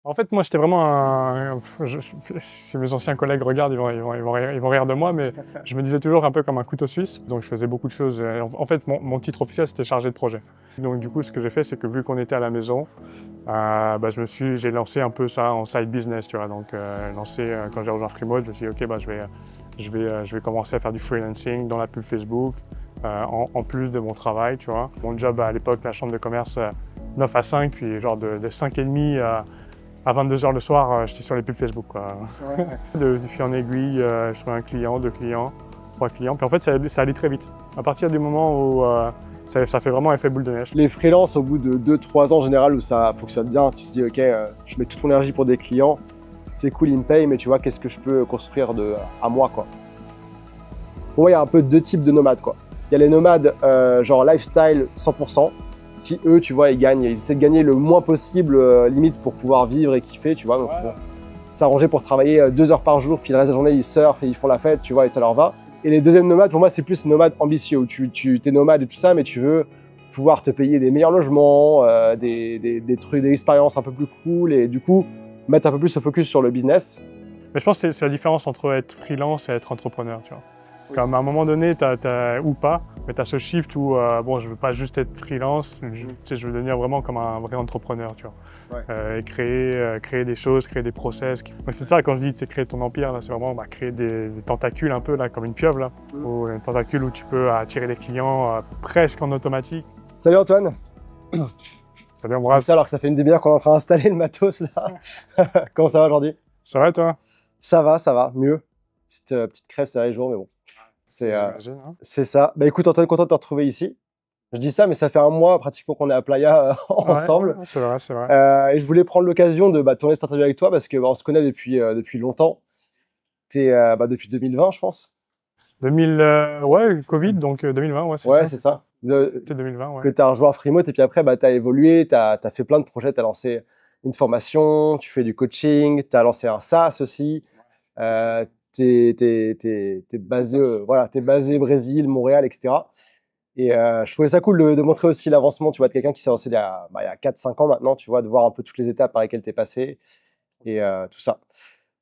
En fait, moi, j'étais vraiment si mes anciens collègues regardent, ils vont rire de moi, mais je me disais toujours un peu comme un couteau suisse. Donc, je faisais beaucoup de choses. En fait, mon titre officiel, c'était chargé de projet. Donc, du coup, ce que j'ai fait, c'est que vu qu'on était à la maison, j'ai lancé un peu ça en side business, tu vois. Donc, quand j'ai rejoint Freemode, je me suis dit, OK, je vais commencer à faire du freelancing dans la pub Facebook, en plus de mon travail, tu vois. Mon job à l'époque, la chambre de commerce, 9 à 5, puis genre de 5h30 à 22h le soir, j'étais sur les pubs Facebook, quoi. Ouais. De fil en aiguille, je trouvais un client, 2 clients, 3 clients. Puis en fait, ça allait très vite. À partir du moment où ça fait vraiment effet boule de neige. Les freelances, au bout de 2-3 ans en général où ça fonctionne bien, tu te dis ok, je mets toute mon énergie pour des clients, c'est cool, ils me payent, mais tu vois, qu'est-ce que je peux construire à moi, quoi. Pour moi, il y a un peu deux types de nomades, quoi. Il y a les nomades genre lifestyle 100%, qui eux, tu vois, ils essaient de gagner le moins possible, limite pour pouvoir vivre et kiffer, tu vois. Donc, bon, s'arranger pour travailler 2 heures par jour, puis le reste de la journée, ils surfent et ils font la fête, tu vois, et ça leur va. Et les deuxièmes nomades, pour moi, c'est plus nomades ambitieux, où tu es nomade et tout ça, mais tu veux pouvoir te payer des meilleurs logements, des trucs, des expériences un peu plus cool, et du coup, mettre un peu plus ce focus sur le business. Mais je pense que c'est la différence entre être freelance et être entrepreneur, tu vois. Comme à un moment donné, ou pas, mais tu as ce shift où, bon, je veux pas juste être freelance, je veux devenir vraiment comme un vrai entrepreneur, tu vois. Ouais. Et créer des choses, créer des process. C'est ça, quand je dis créer ton empire, là, c'est vraiment créer des tentacules un peu, là, comme une pieuvre, là. Ou un tentacule où tu peux attirer des clients presque en automatique. Salut Antoine. Salut, C'est Ambroise. ça alors que ça fait une demi-heure qu'on est en train d'installer le matos là. Comment ça va aujourd'hui? Ça va, toi? Ça va, mieux. Petite crève ces derniers jours, mais bon. J'imagine, hein. C'est ça. Bah écoute Antoine, content de te retrouver ici. Je dis ça, mais ça fait un mois pratiquement qu'on est à Playa ensemble. Ouais, c'est vrai, c'est vrai. Et je voulais prendre l'occasion de tourner cette interview avec toi parce que on se connaît depuis longtemps. Depuis 2020, je pense. Ouais, Covid, donc 2020, ouais, c'est Ouais, ça. c'est ça. C'était 2020, ouais. Que tu as rejoint Freemode et puis après, tu as évolué, tu as fait plein de projets, tu as lancé une formation, tu fais du coaching, tu as lancé un SaaS aussi. T'es basé, t'es basé Brésil, Montréal, etc. Et je trouvais ça cool de montrer aussi l'avancement, tu vois, de quelqu'un qui s'est lancé il y a 4-5 ans maintenant, tu vois, de voir un peu toutes les étapes par lesquelles tu es passé et tout ça.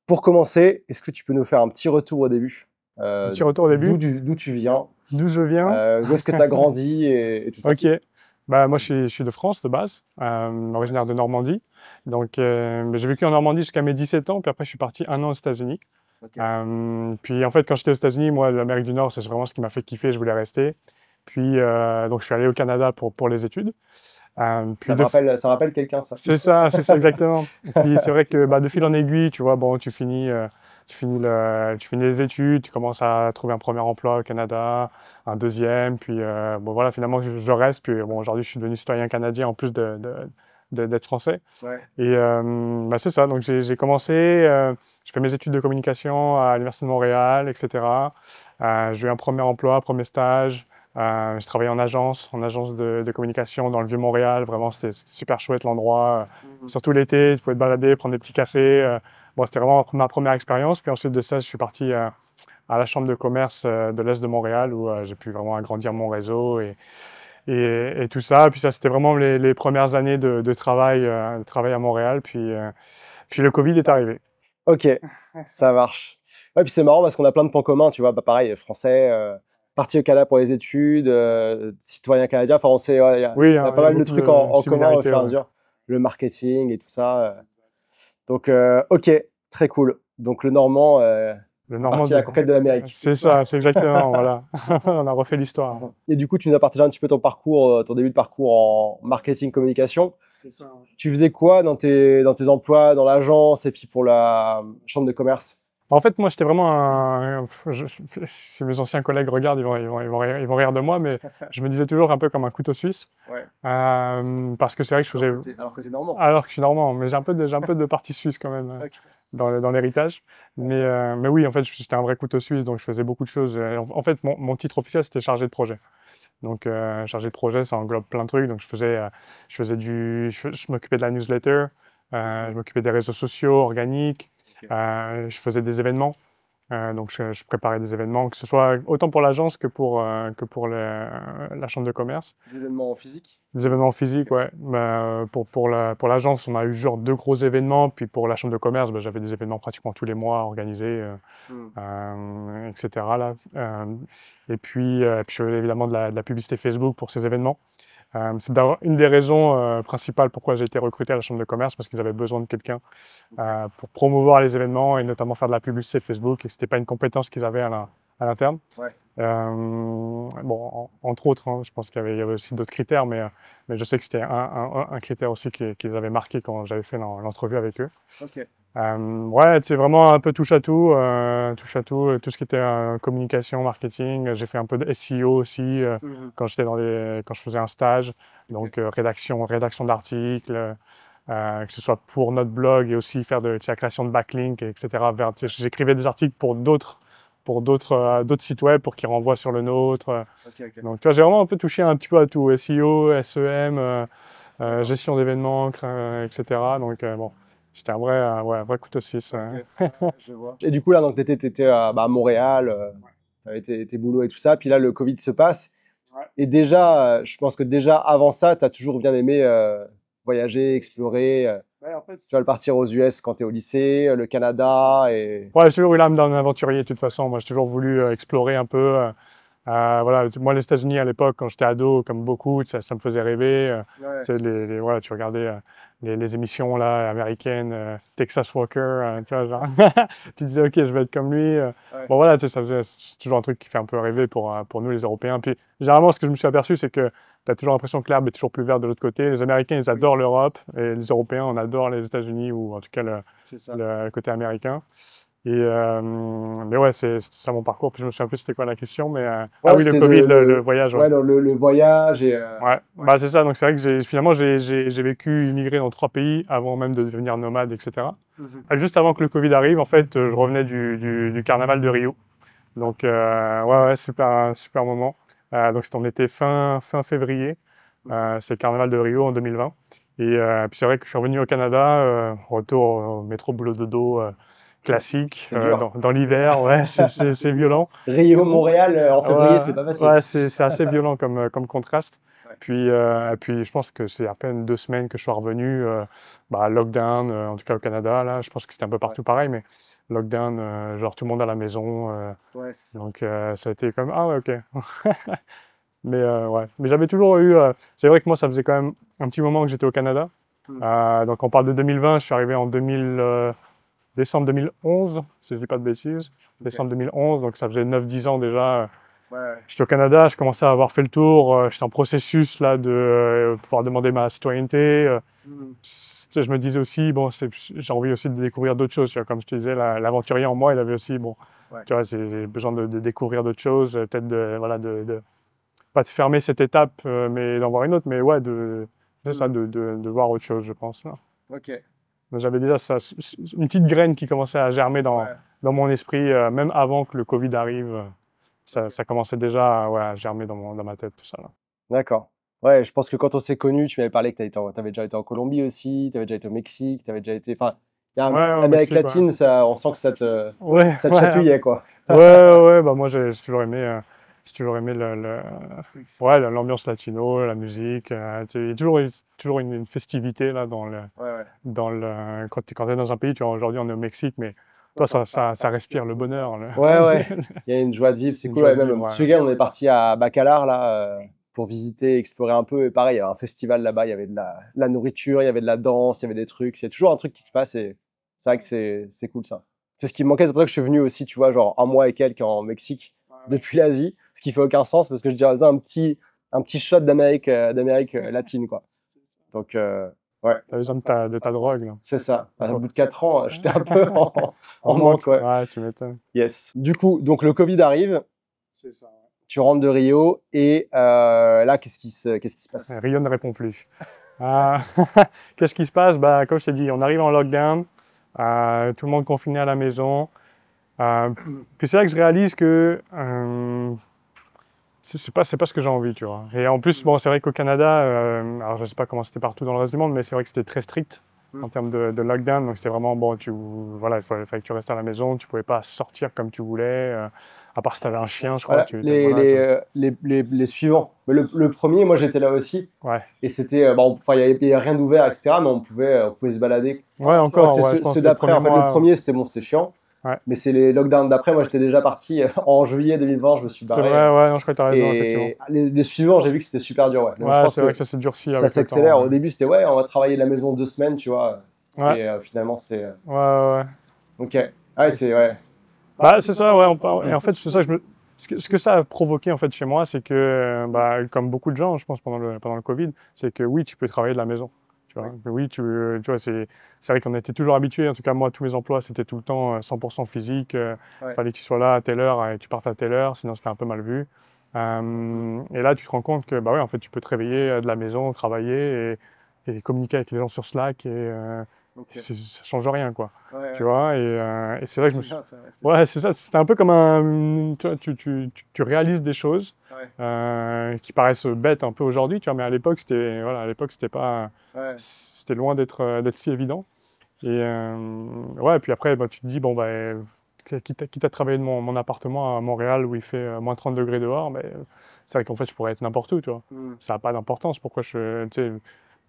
Pour commencer, est-ce que tu peux nous faire un petit retour au début? Un petit retour au début. D'où tu viens? D'où je viens? Où est-ce que tu as grandi et tout ça? Ok. Moi, je suis de France de base, originaire de Normandie. Donc, j'ai vécu en Normandie jusqu'à mes 17 ans, puis après, je suis parti 1 an aux États-Unis. Okay. Puis, en fait, quand j'étais aux États-Unis, moi, l'Amérique du Nord, c'est vraiment ce qui m'a fait kiffer, je voulais rester. Puis, donc, je suis allé au Canada pour les études. Ça rappelle quelqu'un, ça. C'est ça, exactement. Puis, c'est vrai que de fil en aiguille, tu vois, bon, tu finis les études, tu commences à trouver un premier emploi au Canada, un deuxième, puis bon voilà, finalement je reste, puis bon, aujourd'hui je suis devenu citoyen canadien en plus d'être français. Ouais. Et c'est ça, donc j'ai commencé, j'ai fait mes études de communication à l'Université de Montréal, etc. J'ai eu un premier emploi, premier stage. Je travaillais en agence de communication dans le Vieux-Montréal. Vraiment, c'était super chouette l'endroit. Surtout l'été, tu pouvais te balader, prendre des petits cafés. Bon, c'était vraiment ma première expérience. Puis ensuite de ça, je suis parti à la chambre de commerce de l'Est de Montréal où j'ai pu vraiment agrandir mon réseau et tout ça. Puis ça, c'était vraiment les premières années de travail à Montréal. Puis le Covid est arrivé. Ok, ça marche. Ouais, puis c'est marrant parce qu'on a plein de points communs, tu vois, pareil, français, parti au Canada pour les études, citoyen canadien, enfin, il y a, Oui, il y a pas mal de beaucoup trucs en commun au similarités, fur et à ouais. mesure. Le marketing et tout ça. Donc, ok, très cool. Donc, le Normand, Le parti à la Normandie. conquête de l'Amérique. C'est ça, c'est exactement, voilà. On a refait l'histoire. Et du coup, tu nous as partagé un petit peu ton parcours, ton début de parcours en marketing communication. C'est ça, ouais. Tu faisais quoi dans tes emplois, dans l'agence et puis pour la chambre de commerce? En fait, moi, j'étais vraiment si mes anciens collègues regardent, ils vont rire de moi, mais je me disais toujours un peu comme un couteau suisse. Ouais. Parce que c'est vrai que je faisais... Alors que t'es normand. Alors que je suis normand, mais j'ai un peu de partie suisse quand même Ok. dans l'héritage. Mais oui, en fait, j'étais un vrai couteau suisse, donc je faisais beaucoup de choses. En fait, mon titre officiel, c'était chargé de projet. Donc, chargé de projet, ça englobe plein de trucs. Donc, je m'occupais de la newsletter, je m'occupais des réseaux sociaux organiques, Ok. je faisais des événements. Donc je préparais des événements, que ce soit autant pour l'agence que pour la chambre de commerce. Des événements physiques? Des événements physiques, ouais. Pour l'agence, on a eu genre 2 gros événements. Puis pour la chambre de commerce, j'avais des événements pratiquement tous les mois organisés, etc. Là. Puis je faisais évidemment de la publicité Facebook pour ces événements. C'est une des raisons principales pourquoi j'ai été recruté à la chambre de commerce, parce qu'ils avaient besoin de quelqu'un pour promouvoir les événements et notamment faire de la publicité Facebook. Et ce n'était pas une compétence qu'ils avaient à l'interne. Ouais. Bon, entre autres, hein, je pense qu'il y avait aussi d'autres critères, mais je sais que c'était un critère aussi qu'ils avaient marqué quand j'avais fait l'entrevue avec eux. Ok. Ouais, c'est vraiment un peu touche à tout, tout ce qui était communication, marketing. J'ai fait un peu de SEO aussi quand quand je faisais un stage, donc rédaction d'articles, que ce soit pour notre blog et aussi faire de la création de backlinks, etc. J'écrivais des articles pour d'autres sites web pour qu'ils renvoient sur le nôtre. Donc tu vois, j'ai vraiment un peu touché un petit peu à tout, SEO, SEM, gestion d'événements, etc. Donc bon. J'étais un vrai couteau suisse. Je vois. Et du coup, là, donc, tu étais à Montréal, tu avais tes boulots et tout ça, puis là, le Covid se passe. Ouais. Et déjà, je pense que déjà avant ça, tu as toujours bien aimé voyager, explorer. Ouais, en fait, tu vas partir aux US quand tu es au lycée, le Canada. Et... Ouais, j'ai toujours eu l'âme d'un aventurier de toute façon. Moi, j'ai toujours voulu explorer un peu. Voilà, moi, les États-Unis à l'époque, quand j'étais ado, comme beaucoup, ça me faisait rêver. Ouais. Tu sais, voilà, tu regardais les émissions là, américaines, Texas Walker, tu vois, genre, tu disais, OK, je vais être comme lui. Ouais. Bon, voilà, tu sais, c'est toujours un truc qui fait un peu rêver pour nous, les Européens. Puis, généralement, ce que je me suis aperçu, c'est que tu as toujours l'impression que l'herbe est toujours plus verte de l'autre côté. Les Américains, ils adorent l'Europe, et les Européens, on adore les États-Unis, ou en tout cas le côté américain. Mais ouais, c'est ça mon parcours. Puis je me souviens plus c'était quoi la question, mais Ouais, ah oui, le Covid, le voyage. Ouais, le voyage et. Ouais, bah c'est ça. Donc c'est vrai que finalement j'ai vécu, immigré dans 3 pays avant même de devenir nomade, etc. Juste avant que le Covid arrive, en fait, je revenais du carnaval de Rio. Donc ouais, super moment. Donc c'était en été fin février. C'est le carnaval de Rio en 2020. Et puis c'est vrai que je suis revenu au Canada, retour au métro boulot dodo. Classique, dans l'hiver, ouais, c'est violent. Rio, Montréal, en février, c'est pas facile. Ouais, c'est assez violent comme contraste. Ouais. Puis je pense que c'est à peine 2 semaines que je suis revenu. Lockdown, en tout cas au Canada, là, je pense que c'était un peu partout pareil, mais lockdown, genre tout le monde à la maison. Ouais, c'est ça. Donc ça a été comme, ah ouais, ok. Mais ouais, mais j'avais toujours eu. C'est vrai que moi, ça faisait quand même un petit moment que j'étais au Canada. Donc on parle de 2020, je suis arrivé en décembre 2011, si je dis pas de bêtises. Décembre 2011, donc ça faisait 9-10 ans déjà. J'étais au Canada, je commençais à avoir fait le tour, j'étais en processus là de pouvoir demander ma citoyenneté. Je me disais aussi, bon, j'ai envie aussi de découvrir d'autres choses. Tu vois, comme je te disais, l'aventurier en moi, il avait aussi, bon, tu vois, j'ai besoin de découvrir d'autres choses, peut-être pas de fermer cette étape, mais d'en voir une autre, mais ouais, c'est ça, de voir autre chose, je pense. Là. Ok. J'avais déjà ça, une petite graine qui commençait à germer dans mon esprit, même avant que le Covid arrive. Ça commençait déjà à germer dans ma tête, tout ça. D'accord. Ouais, je pense que quand on s'est connus, tu m'avais parlé que tu avais déjà été en Colombie aussi, tu avais déjà été au Mexique, tu avais déjà été. Enfin, l'Amérique latine, on sent que ça te chatouillait, quoi. Ouais, bah moi j'ai toujours aimé. J'ai toujours aimé l'ambiance latino, la musique. Il y a toujours une festivité là, quand tu es dans un pays. Tu vois, aujourd'hui on est au Mexique, mais toi ça respire le bonheur. Ouais. Il y a une joie de vivre, c'est cool. Même ce week-end, on est parti à Bacalar là, pour visiter, explorer un peu. Et pareil, il y avait un festival là-bas, il y avait de la nourriture, il y avait de la danse, il y avait des trucs. Il y a toujours un truc qui se passe et c'est vrai que c'est cool ça. C'est ce qui me manquait, c'est pour ça que je suis venu aussi, tu vois, genre un mois et quelques en Mexique depuis l'Asie, ce qui fait aucun sens parce que je dirais un petit shot d'Amérique latine, quoi. Donc, ouais. T'as besoin de ta drogue, là. C'est ça. Au bout de 4 ans, j'étais un peu en manque, ouais. Ouais, tu m'étonnes. Yes. Du coup, donc le Covid arrive. C'est ça. Ouais. Tu rentres de Rio et là, qu'est-ce qui se passe? Rio ne répond plus. Qu'est-ce qui se passe? Bah, comme je t'ai dit, on arrive en lockdown, tout le monde confiné à la maison. Puis c'est là que je réalise que c'est pas ce que j'ai envie, tu vois. Et en plus, bon, c'est vrai qu'au Canada, alors je sais pas comment c'était partout dans le reste du monde, mais c'est vrai que c'était très strict. en termes de lockdown. Donc c'était vraiment, bon, voilà, fallait que tu restes à la maison, tu pouvais pas sortir comme tu voulais, à part si tu avais un chien, je crois. Voilà, les suivants. Mais le premier, moi j'étais là aussi. Ouais, Et c'était, enfin, il y avait rien d'ouvert, etc. Mais on pouvait se balader. ouais, Je crois que encore, ouais, je c'est pense les d'après. premiers En fait, le mois. premier, c'était bon, c'était chiant. Ouais. Mais c'est les lockdowns d'après. Moi, j'étais déjà parti en juillet 2020, je me suis C'est barré. vrai, ouais, non, je crois que tu as raison, effectivement. Et les suivants, j'ai vu que c'était super dur. Ouais. Donc, je Ouais, pense c'est vrai que que ça s'est durci ça avec le s'accélère. temps. Au début, c'était ouais, on va travailler de la maison 2 semaines, tu vois. Ouais, Et finalement, c'était. ouais, ouais. Ok. Ah, ouais, c'est. Ouais. Bah, c'est ça, ouais. Et en fait, c'est ça, ce que ça a provoqué en fait chez moi, c'est que, bah, comme beaucoup de gens, je pense, pendant le Covid, c'est que oui, tu peux travailler de la maison. Tu vois. Oui, tu vois, c'est vrai qu'on était toujours habitués. En tout cas, moi, tous mes emplois, c'était tout le temps 100% physique. Fallait que tu sois là à telle heure et tu partes à telle heure, sinon c'était un peu mal vu. Et là, tu te rends compte que, bah ouais, en fait, tu peux te réveiller de la maison, travailler et communiquer avec les gens sur Slack ça change rien, quoi. Tu vois, et c'est vrai que je me suis... Ouais, c'est ça, c'était un peu comme tu vois, tu réalises des choses qui paraissent bêtes un peu aujourd'hui, tu vois, mais à l'époque, c'était pas... C'était loin d'être si évident. Ouais, et puis après, bah, tu te dis, bon, bah, quitte à travailler de mon appartement à Montréal où il fait moins 30 degrés dehors, mais c'est vrai qu'en fait, je pourrais être n'importe où, tu vois. Ça n'a pas d'importance. Pourquoi tu sais,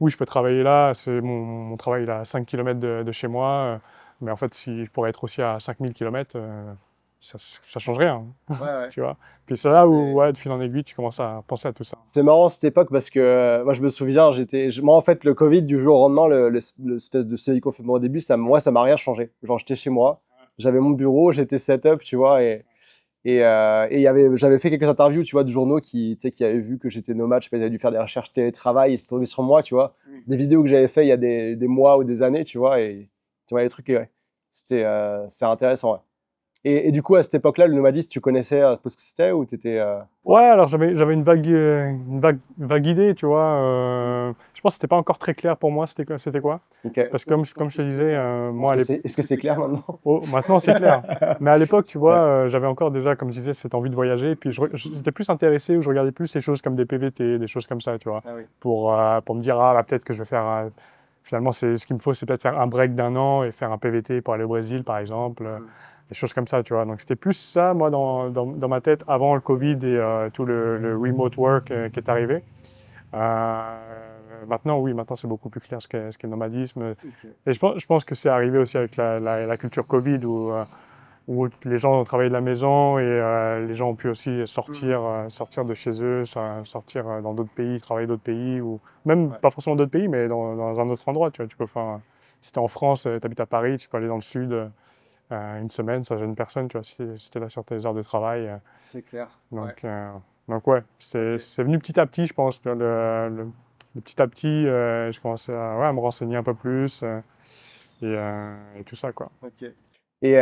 oui, je peux travailler là, mon travail il est à 5 km de chez moi, mais en fait, si je pourrais être aussi à 5000 km, ça ne change rien, tu vois. Puis c'est là où, ouais, de fil en aiguille, tu commences à penser à tout ça. C'est marrant cette époque parce que moi je me souviens, moi en fait le Covid du jour au lendemain, l'espèce de semi-confinement au début, moi ça m'a rien changé. Genre j'étais chez moi, j'avais mon bureau, j'étais set-up, tu vois, j'avais fait quelques interviews, tu vois, de journaux tu sais, qui avaient vu que j'étais nomade, je sais pas, ils avaient dû faire des recherches télétravail, ils s'étaient tombés sur moi, tu vois, des vidéos que j'avais fait il y a des mois ou des années, tu vois, et tu vois les trucs, ouais, c'est intéressant, ouais. Et du coup, à cette époque-là, le nomadisme, tu connaissais un peu ce que c'était ou t'étais... Ouais, alors j'avais une vague idée, tu vois. Je pense que c'était pas encore très clair pour moi, c'était quoi. Ok. Parce que comme je te disais, moi à l'époque... Est-ce que c'est clair maintenant? Oh, maintenant c'est clair. Mais à l'époque, tu vois, j'avais encore déjà, comme je disais, cette envie de voyager. Et puis j'étais plus intéressé, ou je regardais plus les choses comme des PVT, des choses comme ça, tu vois. Ah oui. Pour me dire, ah, bah, peut-être que je vais faire... finalement, ce qu'il me faut, c'est peut-être faire un break d'un an et faire un PVT pour aller au Brésil, par exemple. Des choses comme ça, tu vois. Donc c'était plus ça, moi, dans ma tête, avant le Covid et tout le remote work qui est arrivé. Maintenant, oui, maintenant c'est beaucoup plus clair ce qu'est le nomadisme. Ok. Et je pense que c'est arrivé aussi avec la culture Covid où les gens ont travaillé de la maison et les gens ont pu aussi sortir de chez eux, sortir dans d'autres pays, travailler d'autres pays, ou même pas forcément d'autres pays, mais dans un autre endroit. Tu vois, tu peux faire, si tu es en France, tu habites à Paris, tu peux aller dans le sud une semaine, ça gêne personne, tu vois, si tu es là sur tes heures de travail. C'est clair. Donc, ouais, c'est venu petit à petit, je pense. Petit à petit, je commençais à me renseigner un peu plus et tout ça, quoi. Ok. Et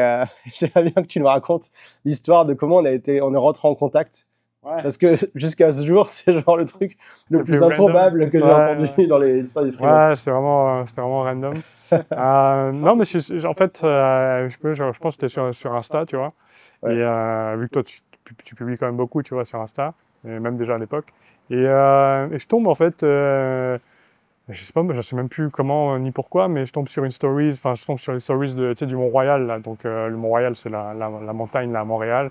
j'aimerais bien que tu nous racontes l'histoire de comment on est rentré en contact. Ouais. Parce que jusqu'à ce jour, c'est genre le truc le plus improbable que j'ai entendu dans les histoires du freelance. Ouais, c'était vraiment random. Non, mais en fait, je pense que c'était sur Insta, tu vois. Ouais. Et vu que toi, tu publies quand même beaucoup, tu vois, sur Insta, et même déjà à l'époque. Et je tombe, en fait, je sais pas, je sais même plus comment ni pourquoi, mais je tombe sur je tombe sur les stories tu sais, du Mont-Royal, là. Donc, le Mont-Royal, c'est la montagne, là, à Montréal,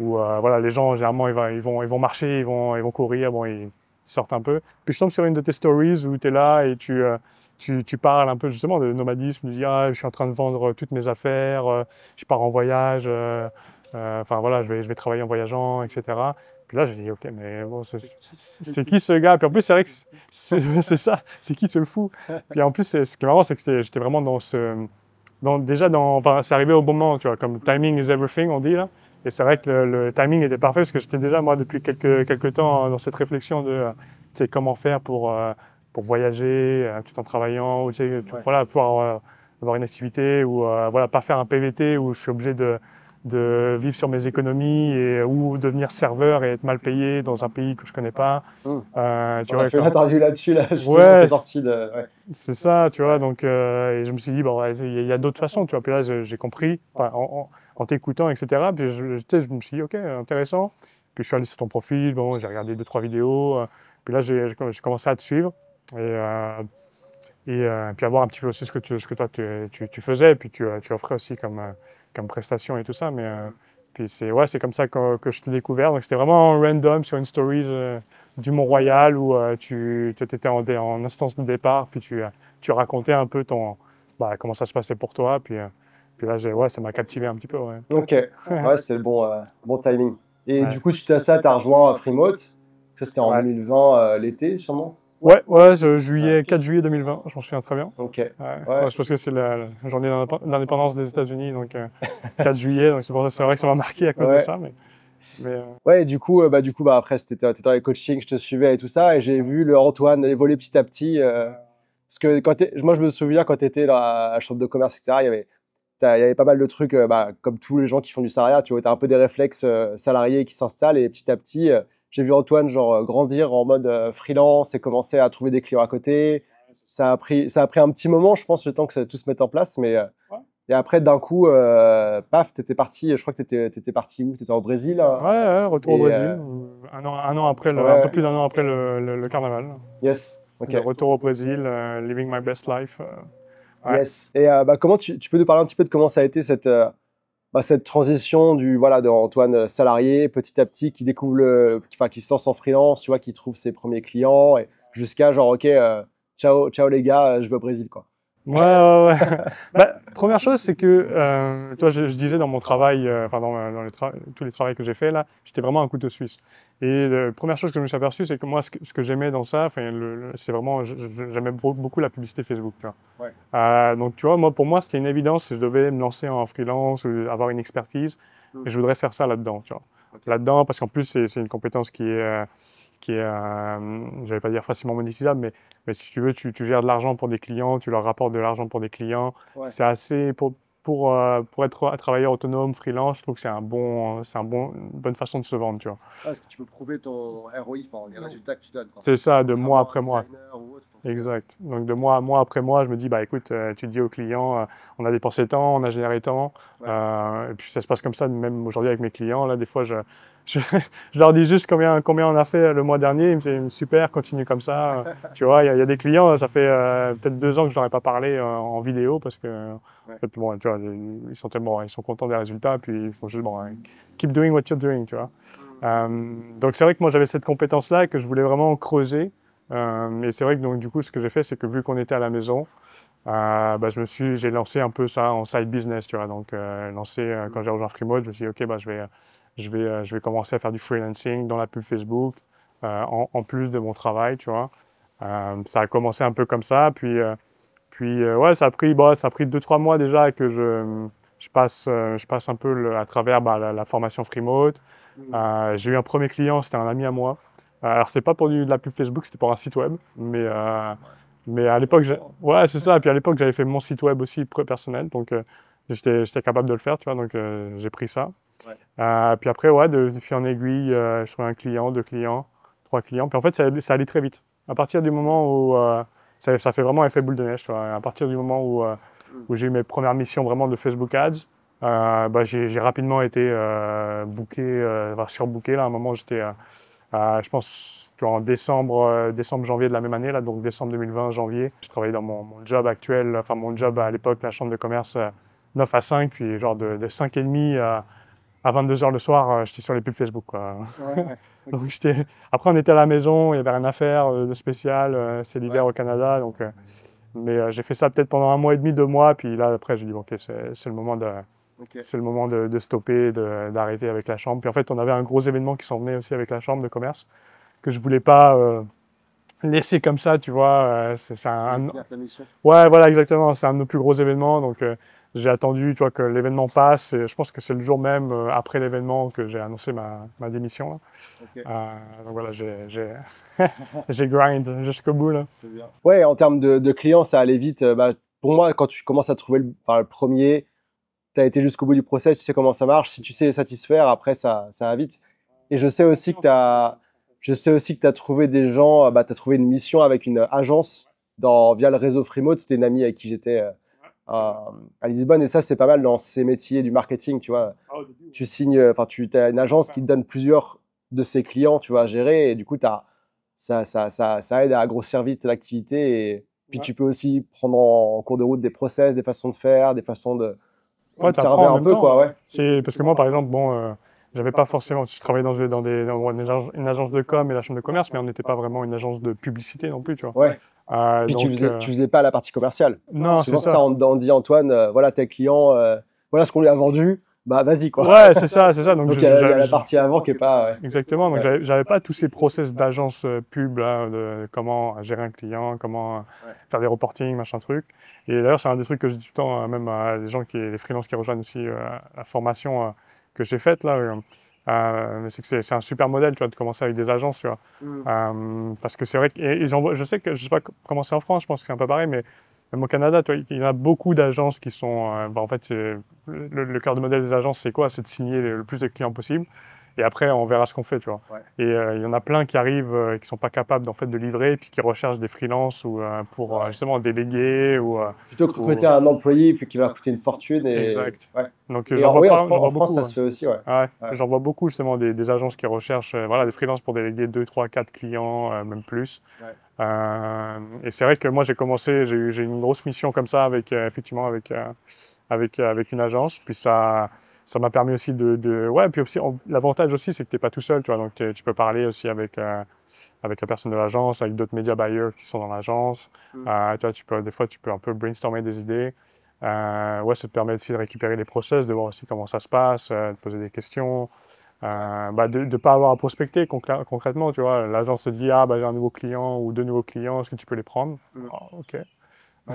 où, voilà, les gens, généralement, ils vont marcher, ils vont courir, bon, ils sortent un peu. Puis je tombe sur une de tes stories où tu es là et tu parles un peu, justement, de nomadisme, tu dis, ah, je suis en train de vendre toutes mes affaires, je pars en voyage, enfin, voilà, je vais travailler en voyageant, etc. Puis là, je dis, ok, mais bon, c'est qui ce gars? Puis en plus, c'est vrai que c'est ça, c'est qui ce fou? Puis en plus, ce qui est marrant, c'est que j'étais vraiment enfin, c'est arrivé au bon moment, tu vois, comme timing is everything, on dit là. Et c'est vrai que le timing était parfait parce que j'étais déjà, moi, depuis quelques temps dans cette réflexion de, tu sais, comment faire pour voyager tout en travaillant, ou, tu sais, voilà, pouvoir avoir une activité ou, voilà, pas faire un PVT où je suis obligé de vivre sur mes économies ou devenir serveur et être mal payé dans un pays que je connais pas. Tu vois, on a fait une interview là-dessus, là, justement, Ouais, qui est sortie de... Ouais. c'est ça, tu vois. Donc, et je me suis dit, bon, ouais, il y a d'autres façons, tu vois. Puis là, j'ai compris, enfin, en t'écoutant, etc. Puis tu sais, je me suis dit, ok, intéressant. Puis je suis allé sur ton profil, bon, j'ai regardé 2-3 vidéos. Puis là, j'ai commencé à te suivre. et puis avoir un petit peu aussi ce que toi tu faisais, et puis tu offrais aussi comme prestation et tout ça. Mais puis ouais, c'est comme ça que je t'ai découvert. Donc c'était vraiment random sur une stories du Mont-Royal où tu étais en instance de départ, puis tu racontais un peu comment ça se passait pour toi. Puis là, ouais, ça m'a captivé un petit peu. Ouais. Ok, ouais, c'était le bon timing. Et Ouais. du coup, suite à ça, tu as rejoint Freemote. Ça, c'était en Ouais. 2020, l'été, sûrement. Ouais, juillet, 4 juillet 2020, je m'en souviens très bien. Ok, Ouais, ouais, ouais, c'est parce que c'est la journée d'indépendance des États-Unis, donc 4 juillet, donc c'est vrai que ça m'a marqué à cause de ouais. ça, mais Ouais, et du coup, après, t'étais dans les coachings, je te suivais et tout ça, et j'ai vu le Antoine évoluer petit à petit. Parce que moi, je me souviens quand tu étais dans la chambre de commerce, etc., il y avait pas mal de trucs, comme tous les gens qui font du salariat, tu vois, tu as un peu des réflexes salariés qui s'installent, et petit à petit, j'ai vu Antoine genre grandir en mode freelance et commencer à trouver des clients à côté. Ça a pris un petit moment, je pense, le temps que tout se mette en place, mais ouais, et après, d'un coup, paf, t'étais parti. Je crois que t'étais parti où? T'étais au Brésil, hein. ouais, retour au Et Brésil, un an après un peu ouais, plus d'un an après le carnaval, yes, ok, de retour au Brésil, living my best life. Ouais. yes. Et comment tu peux nous parler un petit peu de comment ça a été cette transition de Antoine salarié, petit à petit, qui découvre enfin, qui se lance en freelance, tu vois, qui trouve ses premiers clients, et jusqu'à genre, ok, ciao, ciao les gars, je vais au Brésil, quoi. Ouais. Bah, première chose, c'est que, toi, je disais dans mon travail, enfin tous les travaux que j'ai fait là, j'étais vraiment un couteau suisse. Et la première chose que je me suis aperçu, c'est que moi, ce que j'aimais dans ça, enfin, c'est vraiment, j'aimais beaucoup la publicité Facebook, tu vois. Ouais. Donc, tu vois, pour moi, c'était une évidence si je devais me lancer en freelance ou avoir une expertise, et je voudrais faire ça là-dedans, tu vois. Ok. Là-dedans, parce qu'en plus, c'est une compétence qui est, je vais pas dire facilement monétisable, mais si tu veux, tu gères de l'argent pour des clients, tu leur rapportes de l'argent pour des clients. Ouais. C'est assez, pour être un travailleur autonome, freelance, je trouve que une bonne façon de se vendre, tu vois. Parce que tu peux prouver ton ROI, enfin, les résultats que tu donnes, quoi. C'est ça, de mois Contrairement à après un mois. designer ou autre, Exact. Donc de mois après mois, je me dis, bah écoute, tu dis aux clients, on a dépensé tant, on a généré tant. Ouais. Et puis ça se passe comme ça, même aujourd'hui avec mes clients. Là, des fois, je, je leur dis juste combien on a fait le mois dernier. Ils me disent, super, continue comme ça. Tu vois, il y a des clients, ça fait peut-être 2 ans que je leur ai pas parlé en vidéo parce que, Ouais. en fait, bon, tu vois, ils sont contents des résultats. Puis ils font juste, bon, keep doing what you're doing, tu vois. Donc c'est vrai que moi, j'avais cette compétence-là et que je voulais vraiment creuser. Et c'est vrai que donc, du coup, ce que j'ai fait, c'est que vu qu'on était à la maison, bah, j'ai lancé un peu ça en side business, tu vois. Donc, quand j'ai rejoint Freemode, je me suis dit, OK, bah, je vais commencer à faire du freelancing dans la pub Facebook, en plus de mon travail, tu vois. Ça a commencé un peu comme ça, puis ouais, ça a pris 2-3 mois déjà que je passe un peu à travers bah, la formation Freemode. J'ai eu un premier client, c'était un ami à moi. Alors, c'est pas pour de la pub Facebook, c'était pour un site web. Mais à l'époque, ouais, c'est ça. Et puis à l'époque, j'avais fait mon site web aussi personnel. Donc, j'étais capable de le faire, tu vois. Donc, j'ai pris ça. Ouais. Puis après, ouais, de fil en aiguille, je trouvais un client, 2 clients, 3 clients. Puis en fait, ça allait très vite. À partir du moment où ça fait vraiment effet boule de neige, tu vois. À partir du moment où j'ai eu mes premières missions vraiment de Facebook Ads, bah, j'ai rapidement été booké, enfin, surbooké. Là, à un moment, j'étais, je pense, tu vois, en décembre, janvier de la même année, là, donc décembre 2020, janvier. Je travaillais dans mon job actuel, enfin mon job à l'époque, la chambre de commerce, 9 à 5, puis genre de 5h30 à 22h le soir, j'étais sur les pubs Facebook, quoi. Ouais. Donc après, on était à la maison, il n'y avait rien à faire de spécial, c'est l'hiver Ouais. au Canada, donc, mais j'ai fait ça peut-être pendant 1 mois et demi, 2 mois, puis là, après, j'ai dit, bon, ok, c'est le moment Ok. c'est le moment de stopper, d'arrêter avec la chambre. Puis en fait, on avait un gros événement qui s'en venait aussi avec la chambre de commerce, que je voulais pas laisser comme ça, tu vois. C'est Finir ta mission. Ouais, voilà, exactement. C'est un de nos plus gros événements. Donc, j'ai attendu, tu vois, que l'événement passe. Et je pense que c'est le jour même, après l'événement, que j'ai annoncé ma démission, là. Ok. Donc voilà, j'ai grind jusqu'au bout, là. C'est bien. Ouais, en termes de clients, ça allait vite. Pour moi, quand tu commences à trouver enfin, le premier, tu as été jusqu'au bout du process, tu sais comment ça marche. Si tu sais les satisfaire, après, ça va vite. Et je sais aussi que tu as trouvé des gens, tu as trouvé une mission avec une agence via le réseau Freemode. C'était une amie avec qui j'étais à Lisbonne. Et ça, c'est pas mal dans ces métiers du marketing, tu vois. Tu signes, enfin, tu as une agence qui te donne plusieurs de ses clients, tu vois, à gérer. Et du coup, ça aide à grossir vite l'activité. Puis Ouais. tu peux aussi prendre en cours de route des process, des façons de faire, des façons de Ouais, observer t'apprends en un même peu, temps. quoi, ouais. C'est parce que moi, par exemple, bon, j'avais pas forcément. Je travaillais dans une agence de com et la chambre de commerce, mais on n'était pas vraiment une agence de publicité non plus, tu vois. Ouais. Puis Donc, tu faisais pas la partie commerciale. non, c'est Souvent, c'est ça, ça. on dit Antoine, voilà tes clients, voilà ce qu'on lui a vendu, bah vas-y, quoi. Ouais, c'est ça, c'est ça. Donc, Donc il y a la partie avant qui est pas, ouais. exactement. Donc, Ouais. j'avais pas tous ces process d'agence pub là, de comment gérer un client, comment Ouais. faire des reporting, machin truc. Et d'ailleurs, c'est un des trucs que je dis tout le temps, même à les gens les freelances qui rejoignent aussi la formation que j'ai faite là. C'est que c'est un super modèle, tu vois, de commencer avec des agences, tu vois. Mm. Parce que c'est vrai que et je sais que je sais pas comment c'est en France, je pense que c'est un peu pareil, mais même au Canada, tu vois, il y en a beaucoup d'agences qui sont, en fait, le cœur de modèle des agences, c'est quoi? C'est de signer le plus de clients possible. Et après, on verra ce qu'on fait, tu vois. Ouais. Et il y en a plein qui arrivent et qui sont pas capables, en fait, de livrer, et puis qui recherchent des freelances ou pour Ouais. justement déléguer Plutôt que ou- recruter un employé puis qui va coûter une fortune et exact. ouais. Donc Et oui, j'en En vois France, beaucoup. ça Ouais. se fait aussi, ouais. Ah ouais. Ouais. J'en vois beaucoup justement des agences qui recherchent voilà, des freelances pour déléguer 2 3 4 clients, même plus. Ouais. Et c'est vrai que moi j'ai commencé, j'ai eu une grosse mission comme ça avec effectivement avec une agence. Puis ça m'a permis aussi ouais. Puis aussi l'avantage aussi c'est que t'es pas tout seul, tu vois. Donc tu peux parler aussi avec la personne de l'agence, avec d'autres média buyers qui sont dans l'agence. Mm. Tu vois, des fois tu peux un peu brainstormer des idées. Ouais, ça te permet aussi de récupérer les process, de voir aussi comment ça se passe, de poser des questions. De ne pas avoir à prospecter concrètement, tu vois. L'agence te dit, ah, bah, j'ai un nouveau client ou deux nouveaux clients, est-ce que tu peux les prendre? Mm. Ah, ok. Ouais.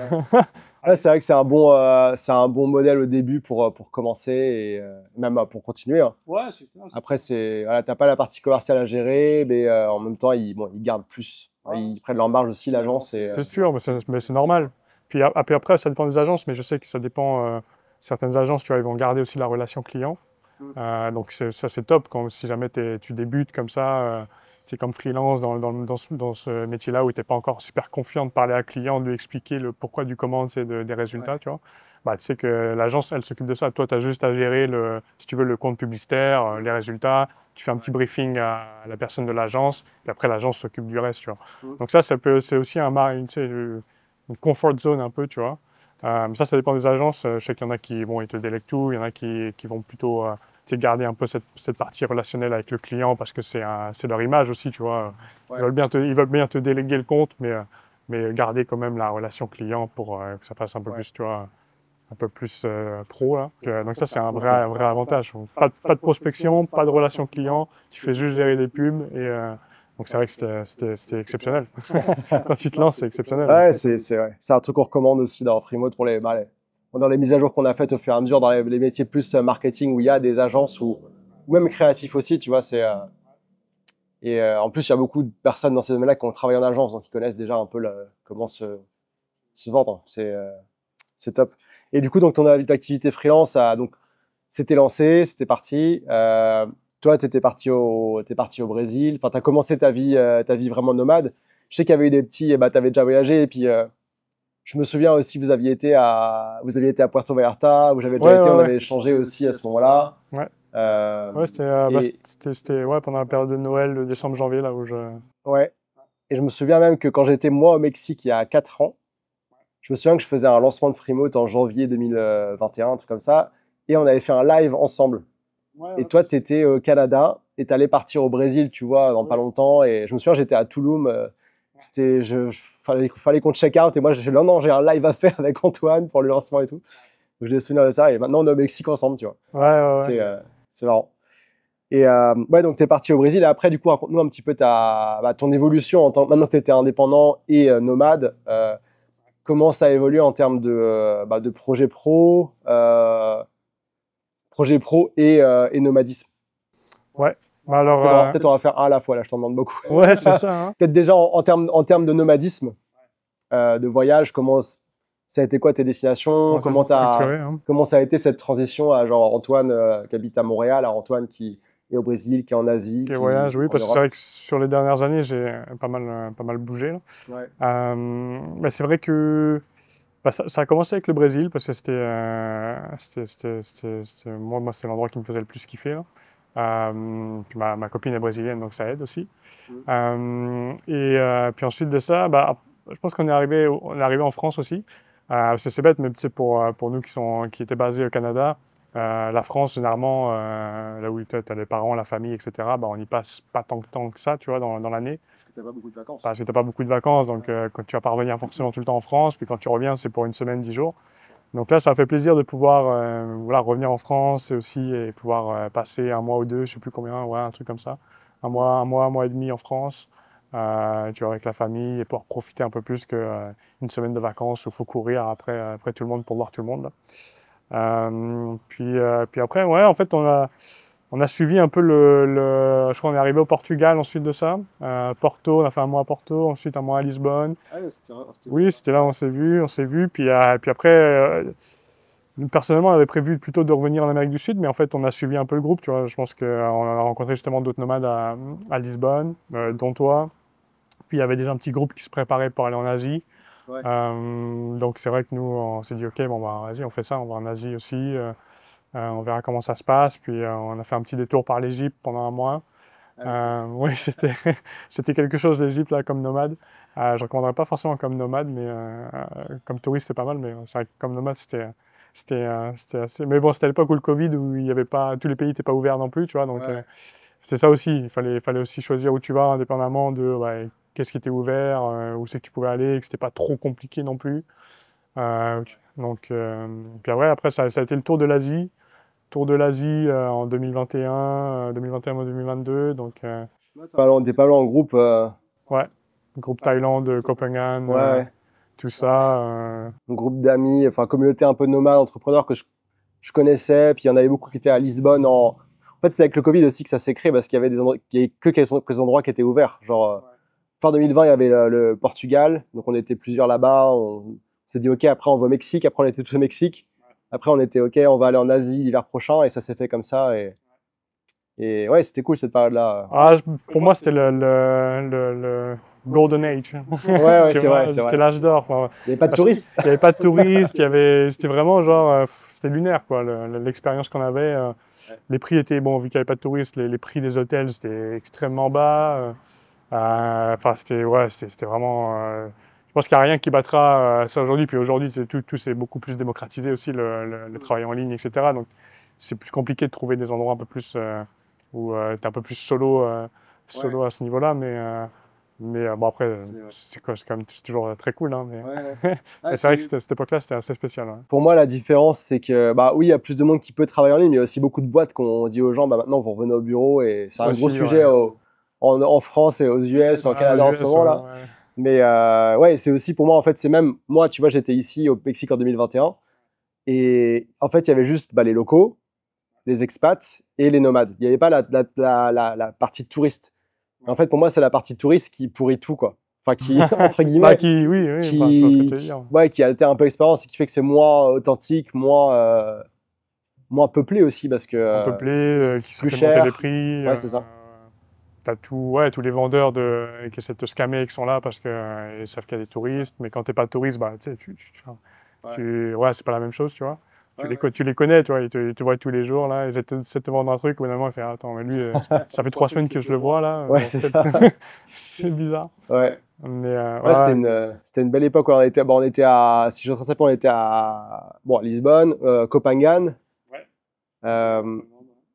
Ouais, c'est vrai que c'est un bon modèle au début pour commencer et même pour continuer, hein. Ouais, c'est clair. Après, voilà, t'as pas la partie commerciale à gérer, mais en même temps, ils gardent plus. Ils prennent leur marge aussi, l'agence. Et, C'est sûr, mais c'est normal. Puis après, ça dépend des agences, mais je sais que ça dépend. Certaines agences, tu vois, ils vont garder aussi la relation client. Mm. Donc ça, c'est top. Si jamais tu débutes comme ça, c'est comme freelance dans ce métier-là où tu n'es pas encore super confiant de parler à un client, de lui expliquer le pourquoi du comment, tu sais, des résultats, Ouais. tu vois. Bah, tu sais que l'agence, elle s'occupe de ça. Toi, tu as juste à gérer, si tu veux, le compte publicitaire, les résultats. Tu fais un petit briefing à la personne de l'agence, puis après, l'agence s'occupe du reste, tu vois. Mm. Donc c'est aussi tu sais, une comfort zone un peu, tu vois. Mais ça dépend des agences. Je sais qu'il y en a qui vont, ils te délèguent tout. Il y en a qui vont plutôt tu sais, garder un peu cette partie relationnelle avec le client parce que c'est leur image aussi, tu vois. Ouais. Ils veulent bien te déléguer le compte, mais garder quand même la relation client pour que ça fasse un peu Ouais. plus, tu vois, un peu plus pro, là. Donc ça, c'est Ok. un vrai avantage. Pas de prospection, pas de relation client. Tu fais juste gérer des pubs donc c'est vrai que c'était exceptionnel. Quand tu te lances, c'est exceptionnel. Ouais, ouais. C'est un truc qu'on recommande aussi dans Freemode pour dans les mises à jour qu'on a faites au fur et à mesure, dans les métiers plus marketing où il y a des agences ou même créatifs aussi, tu vois. En plus, il y a beaucoup de personnes dans ces domaines-là qui ont travaillé en agence, donc ils connaissent déjà un peu comment se vendre. C'est top. Et du coup, donc ton activité freelance donc c'était lancé, c'était parti. Toi, t'es parti au Brésil. Enfin, t'as commencé ta vie vraiment nomade. Je sais qu'il y avait eu des petits, bah, t'avais déjà voyagé. Et puis, je me souviens aussi, vous aviez été à Puerto Vallarta, où j'avais déjà été. On Ouais. avait échangé aussi à ce moment-là. Ouais. Euh, Ouais, et c'était ouais, pendant la période de Noël, de décembre-janvier, là où je. ouais. Et je me souviens même que quand j'étais moi au Mexique il y a 4 ans, je me souviens que je faisais un lancement de Freemote en janvier 2021, un truc comme ça. Et on avait fait un live ensemble. Et toi, tu étais au Canada et tu allais partir au Brésil, tu vois, dans pas longtemps. Et je me souviens, j'étais à Tulum. Fallait qu'on check out. Et moi, j'ai dit, non, non, j'ai un live à faire avec Antoine pour le lancement et tout. Donc, j'ai des souvenirs de ça. Et maintenant, on est au Mexique ensemble, tu vois. Ouais. C'est marrant. Et ouais, donc tu es parti au Brésil. Et après, du coup, raconte-nous un petit peu ton évolution maintenant que tu étais indépendant et nomade. Comment ça a évolué en termes de projet pro et nomadisme. Ouais. Bah alors, Peut-être on va faire un à la fois, là, je t'en demande beaucoup. ouais, c'est ça. Hein. Peut-être déjà en termes de nomadisme, de voyage, ça a été quoi tes destinations? Comment ça s'est structuré, hein. Comment ça a été cette transition à genre Antoine qui habite à Montréal, à Antoine qui est au Brésil, qui est en Asie, Ok, qui voyage, oui, en parce que c'est Europe? vrai que sur les dernières années, j'ai pas mal bougé, là. Ouais. Mais c'est vrai que bah, ça a commencé avec le Brésil, parce que moi, c'était l'endroit qui me faisait le plus kiffer, là. Puis ma copine est brésilienne, donc ça aide aussi. Mm. Puis ensuite de ça, bah, je pense qu'on est arrivé en France aussi. C'est bête, mais pour nous qui étaient basés au Canada, la France, généralement, là où tu as les parents, la famille, etc., bah, on n'y passe pas tant de temps que ça, tu vois, dans l'année. Parce que t'as pas beaucoup de vacances. Parce que tu n'as pas beaucoup de vacances, donc quand tu vas pas revenir forcément tout le temps en France, puis quand tu reviens, c'est pour une semaine, 10 jours. Donc là, ça fait plaisir de pouvoir voilà, revenir en France et pouvoir passer un mois ou deux, je sais plus combien, ouais, un truc comme ça. Un mois et demi en France, tu vois, avec la famille et pouvoir profiter un peu plus qu'une semaine de vacances où il faut courir après tout le monde pour voir tout le monde, là. Puis après, ouais, en fait, on a suivi un peu je crois qu'on est arrivé au Portugal ensuite de ça. Porto, on a fait un mois à Porto, ensuite un mois à Lisbonne. Ah ouais, Oui, c'était là où on s'est vu. Puis après, nous, personnellement, on avait prévu plutôt de revenir en Amérique du Sud, mais en fait, on a suivi un peu le groupe, tu vois. Je pense qu'on a rencontré justement d'autres nomades à Lisbonne, dont toi. Puis il y avait déjà un petit groupe qui se préparait pour aller en Asie. Ouais. Donc c'est vrai que nous, on s'est dit, OK, bon, bah, vas-y, on fait ça, on va en Asie aussi. On verra comment ça se passe. Puis on a fait un petit détour par l'Égypte pendant un mois. Oui, c'était quelque chose l'Égypte là comme nomade. Je ne recommanderais pas forcément comme nomade, mais comme touriste c'est pas mal. Mais c'est vrai que comme nomade c'était assez. Mais bon, c'était à l'époque où le Covid, où il y avait pas, tous les pays n'étaient pas ouverts non plus, tu vois. Donc Ouais. c'est ça aussi. Il fallait aussi choisir où tu vas, indépendamment de qu'est-ce qui était ouvert, où c'est que tu pouvais aller, et que c'était pas trop compliqué non plus. Donc puis ouais, après ça a été le tour de l'Asie. Tour de l'Asie en 2021, 2021-2022. Donc, T'es pas loin en groupe. ouais, groupe Thaïlande, Copenhague, Ouais, ouais. tout ça. Un groupe d'amis, enfin, communauté un peu nomade, entrepreneurs que je connaissais. Puis il y en avait beaucoup qui étaient à Lisbonne. En fait, c'est avec le Covid aussi que ça s'est créé parce qu'il y avait des endroits, il y avait quelques endroits qui étaient ouverts. Genre, fin 2020, il y avait le Portugal. Donc, on était plusieurs là-bas. On s'est dit, OK, après, on va au Mexique. Après, on était tous au Mexique. Après, on était, OK, on va aller en Asie l'hiver prochain. Et ça s'est fait comme ça. Et ouais, c'était cool cette période-là. Pour moi, c'était le Golden Age. Ouais, ouais, Tu c'est vois, vrai, c'est c'était vrai. l'âge d'or. Enfin, Il n'y avait pas de parce touristes. qu'il n'y avait pas de touristes, c'était vraiment genre, c'était lunaire, quoi, l'expérience qu'on avait. Les prix étaient, bon, vu qu'il n'y avait pas de touristes, les prix des hôtels, c'était extrêmement bas. Enfin, c'était vraiment. Je pense qu'il n'y a rien qui battra ça aujourd'hui. Puis aujourd'hui, tout c'est beaucoup plus démocratisé aussi, le travail en ligne, etc. Donc, c'est plus compliqué de trouver des endroits un peu plus où tu es un peu plus solo à ce niveau-là. Mais bon, après, c'est toujours très cool. Hein, mais mais c'est vrai que cette époque-là, c'était assez spécial. Ouais. Pour moi, la différence, c'est que, bah oui, il y a plus de monde qui peut travailler en ligne, mais il y a aussi beaucoup de boîtes qu'on dit aux gens, bah maintenant, vous revenez au bureau et c'est un Aussi, gros sujet en France et aux US, en Canada en ce moment, là. Ouais. Mais ouais, c'est aussi pour moi, en fait, c'est même, moi, tu vois, j'étais ici au Mexique en 2021 et en fait, il y avait juste les locaux, les expats et les nomades. Il n'y avait pas la partie touriste. En fait, pour moi, c'est la partie touriste qui pourrit tout, quoi. Enfin, qui, entre guillemets, oui, enfin, je vois ce que tu veux dire. ouais, qui altère un peu l'expérience et qui fait que c'est moins authentique, moins peuplé aussi, parce que Un peuplé, qui se plus fait monter les cher. prix. Ouais, c'est ça. T'as tous les vendeurs qui essaient de te scammer qui sont là parce qu'ils savent qu'il y a des touristes. Mais quand t'es pas touriste, bah, tu sais, ouais, c'est pas la même chose, tu vois. Tu les connais, tu vois, ils te voient tous les jours, là, ils essaient de te vendre un truc, au bout d'un moment, ils font, attends, mais lui, ça fait 3 semaines que je le vois, là. Ouais, c'est ça. C'est bizarre. Ouais. Mais, Ouais, c'était une belle époque. On était, on était si je ne me trompe pas, on était à Lisbonne, Copenhague.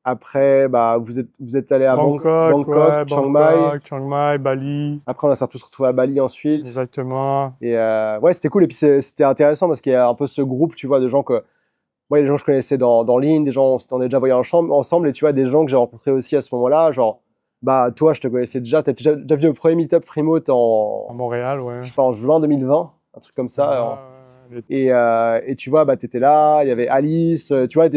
Après, vous êtes allé à Bangkok, ouais, Chiang Mai. Chiang Mai, Bali. Après, on a tous retrouvé à Bali ensuite. Exactement. Et ouais, c'était cool. Et puis, c'était intéressant parce qu'il y a un peu ce groupe, tu vois, de gens que, moi, les gens que je connaissais dans ligne, des gens, on est déjà voyé ensemble. Et tu vois, des gens que j'ai rencontrés aussi à ce moment-là. Genre, toi, je te connaissais déjà. Tu as déjà vu le premier meet-up Freemote En Montréal, ouais. je sais pas, en juin 2020, un truc comme ça. Ouais. Et tu vois, tu étais là, il y avait Alice, tu vois,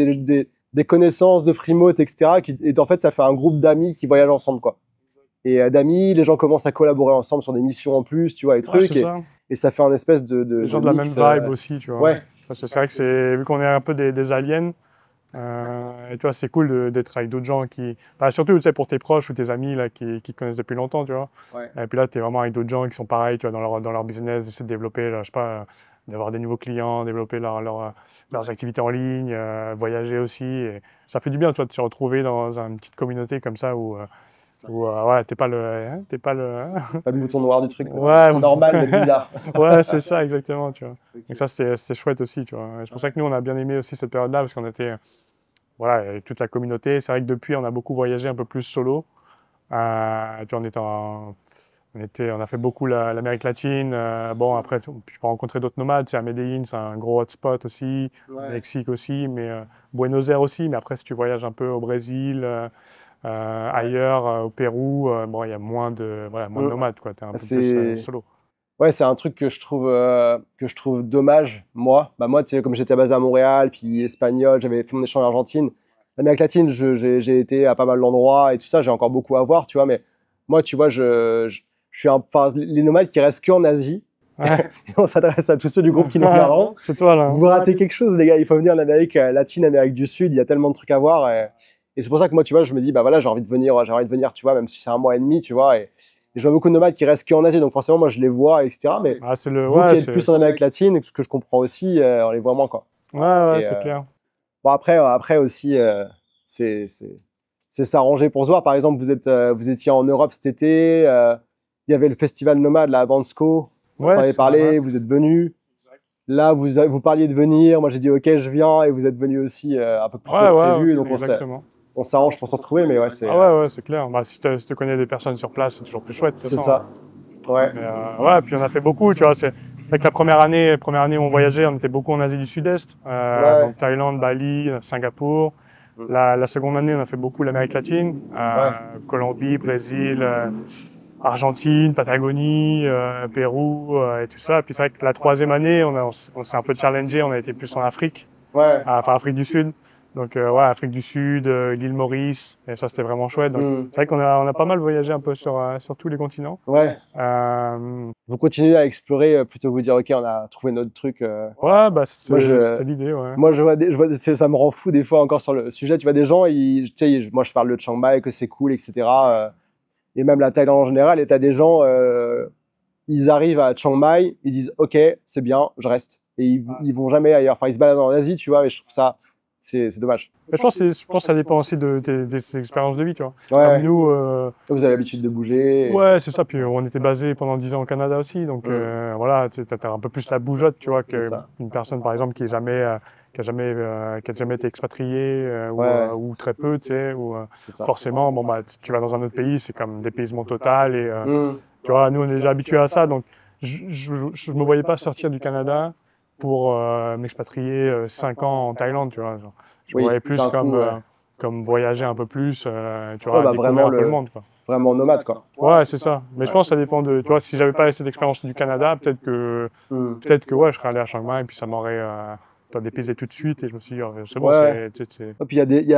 des connaissances de Freemote, etc. Et en fait, ça fait un groupe d'amis qui voyagent ensemble, quoi. Et d'amis, les gens commencent à collaborer ensemble sur des missions en plus, tu vois, les trucs. Et ça fait un espèce de des gens de la même vibe aussi, tu vois. Ouais. C'est vrai que vu qu'on est un peu des aliens, et tu vois, c'est cool d'être avec d'autres gens surtout, tu sais, pour tes proches ou tes amis là, qui te connaissent depuis longtemps, tu vois. Ouais. Et puis là, tu es vraiment avec d'autres gens qui sont pareils, tu vois, dans leur business, d'essayer de développer, là, je sais pas, d'avoir des nouveaux clients, développer leurs activités en ligne, voyager aussi. Et ça fait du bien, tu vois, de se retrouver dans une petite communauté comme ça où Où, ouais, t'es pas le, Pas le mouton noir du truc. ouais, C'est normal, mais bizarre. ouais, c'est ça, exactement, tu vois. Ok. Donc ça, c'était chouette aussi, tu vois. C'est pour ça que nous, on a bien aimé aussi cette période-là, parce qu'on était, voilà, avec toute la communauté. C'est vrai que depuis, on a beaucoup voyagé un peu plus solo. Tu vois, on a fait beaucoup l'Amérique latine. Bon, après, tu peux rencontrer d'autres nomades. C'est à Medellín, c'est un gros hotspot aussi. Ouais. Mexique aussi, mais Buenos Aires aussi. Mais après, si tu voyages un peu au Brésil, ailleurs, au Pérou, bon, il y a moins de, voilà, moins de Mm. nomades, quoi. Tu es un peu plus C'est solo. ouais, c'est un truc que je trouve dommage, moi. Bah, moi, tu sais, comme j'étais basé à Montréal, puis espagnol, j'avais fait mon échange en Argentine. L'Amérique latine, j'ai été à pas mal d'endroits et tout ça, j'ai encore beaucoup à voir, tu vois. Mais moi, tu vois, je suis enfin, les nomades qui restent qu'en Asie. Ouais, Et on s'adresse à tous ceux du groupe qui nous ouais, marrant. c'est toi, là. Vous ratez quelque chose, les gars. Il faut venir en Amérique latine, Amérique du Sud. Il y a tellement de trucs à voir. Et c'est pour ça que moi, tu vois, je me dis, bah voilà, j'ai envie de venir, tu vois, même si c'est 1 mois et demi, tu vois. Et je vois beaucoup de nomades qui restent qu'en Asie, donc forcément, moi, je les vois, etc. Mais Ah, vous ouais, qui êtes plus en Amérique latine, ce que je comprends aussi, on les voit moins, quoi. ouais, ouais, Et c'est clair. bon, après aussi, c'est s'arranger pour se voir. Par exemple, vous étiez en Europe cet été, il y avait le festival nomade, là, à Bansko. On Ouais, s'en avait parlé, ouais. vous êtes venus. Là, vous parliez de venir. Moi, j'ai dit, OK, je viens. Et vous êtes venus aussi un peu plus tôt Ouais, que ouais, prévu. Donc, exactement. on s'arrange pour s'en retrouver. Mais ouais, Ah ouais, ouais, c'est clair. Bah, si tu connais des personnes sur place, c'est toujours plus chouette, de toute c'est façon. ça. Ouais. Mais ouais, puis on a fait beaucoup, tu vois. C'est avec la première année où on voyageait, on était beaucoup en Asie du Sud-Est, Ouais. donc Thaïlande, Bali, Singapour. Mm. La seconde année, on a fait beaucoup l'Amérique latine, Ouais. Colombie, Brésil, Argentine, Patagonie, Pérou et tout ça. Puis c'est vrai que la troisième année, on s'est un peu challengé, on a été plus en Afrique, Ouais. enfin Afrique du Sud. Donc ouais, Afrique du Sud, l'île Maurice, et ça c'était vraiment chouette. Donc Mm. c'est vrai qu'on a pas mal voyagé un peu sur tous les continents. Ouais. Euh, Vous continuez à explorer plutôt que vous dire, OK, on a trouvé notre truc. ouais, bah Moi, c'était l'idée, ouais. Moi, ça me rend fou des fois encore sur le sujet. Tu vois, des gens, tu sais, moi, je parle de Chiang Mai, que c'est cool, etc. Et même la Thaïlande en général. Et t'as des gens, ils arrivent à Chiang Mai, ils disent, OK, c'est bien, je reste. Et ils vont jamais ailleurs. Enfin, ils se baladent en Asie, tu vois, et je trouve ça, c'est dommage. Mais je pense que ça dépend aussi des expériences de vie, tu vois. Comme Ouais. nous, Vous avez l'habitude de bouger. ouais, c'est ça. Puis on était basé pendant 10 ans au Canada aussi, donc voilà, tu as un peu plus la bougeotte, tu vois, C'est ça. qu'une personne par exemple qui a jamais été expatriée Ouais. ou très peu, tu sais, ou C'est ça. forcément, bon bah tu vas dans un autre pays, c'est comme dépaysement total et Mm. tu vois, nous on est déjà habitués à ça, donc je me voyais pas sortir du Canada pour m'expatrier 5 ans en Thaïlande, tu vois. Genre, je me Oui, voyais plus d'un coup, ouais. comme voyager un peu plus, tu Ouais, vois, bah découvrir vraiment, un peu le monde, quoi. vraiment nomade, quoi. Ouais, c'est ça. Mais je pense que ça dépend de. Tu vois, si j'avais pas eu cette expérience du Canada, Mm. peut-être que ouais, je serais allé à Chiang Mai et puis ça m'aurait dépaysé tout de suite et je me suis dit, oh, c'est bon, Ouais. Et puis il y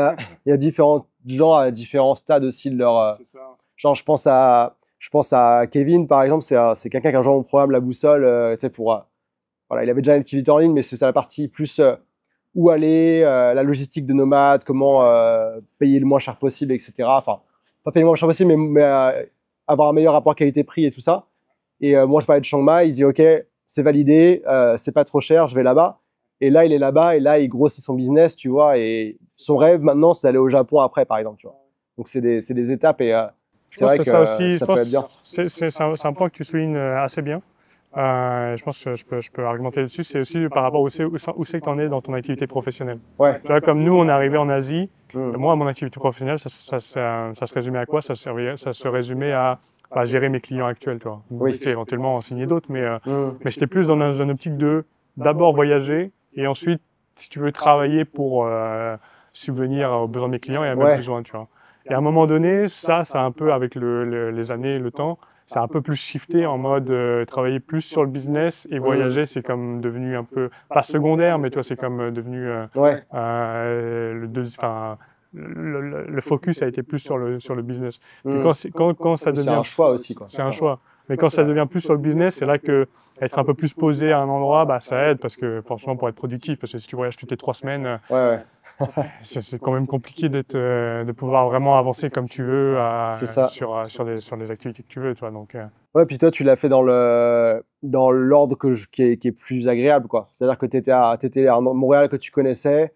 a différents gens à différents stades aussi de leur. C'est ça. Genre, je pense à Kevin, par exemple, c'est quelqu'un qui a rejoint mon programme La Boussole, tu sais, pour. Voilà, il avait déjà une activité en ligne, mais c'est ça la partie plus où aller, la logistique de nomade, comment payer le moins cher possible, etc. Enfin, pas payer le moins cher possible, mais avoir un meilleur rapport qualité-prix et tout ça. Et moi, je parlais de Chiang Mai, il dit, OK, c'est validé, c'est pas trop cher, je vais là-bas. Et là, il est là-bas, et là, il grossit son business, tu vois. Et son rêve, maintenant, c'est d'aller au Japon après, par exemple, tu vois. Donc, c'est des étapes, et Je c'est pense vrai que que c'est ça aussi. Je ça peut pense être bien. que c'est un point que tu soulignes assez bien. Je pense que je peux argumenter dessus. C'est aussi par rapport où c'est que tu en es dans ton activité professionnelle. Ouais. Tu vois, comme nous, on est arrivé en Asie. Mm. Moi, mon activité professionnelle, ça se résumait à quoi? Ça se résumait à gérer mes clients actuels, tu vois. Oui. Puis, éventuellement en signer d'autres, Mm. mais j'étais plus dans une optique de d'abord voyager et ensuite, si tu veux, travailler pour subvenir aux besoins de mes clients et à mes Ouais. besoins, tu vois. Et à un moment donné, ça a un peu, avec les années, le temps, ça a un peu plus shifté en mode travailler plus sur le business et voyager, c'est comme devenu un peu, pas secondaire, mais tu vois, c'est comme devenu Ouais. enfin, le focus a été plus sur le business. Puis Mm. quand ça C'est devient, un choix aussi, quoi. c'est un choix. Mais quand ça devient plus sur le business, c'est là que être un peu plus posé à un endroit, bah, ça aide parce que franchement pour être productif, parce que si tu voyages toutes les 3 semaines, Ouais, ouais. c'est quand même compliqué de pouvoir vraiment avancer comme tu veux C'est ça. sur les activités que tu veux, toi. Donc Ouais, puis toi, tu l'as fait dans l'ordre qui est plus agréable, quoi. C'est-à-dire que t'étais à Montréal que tu connaissais.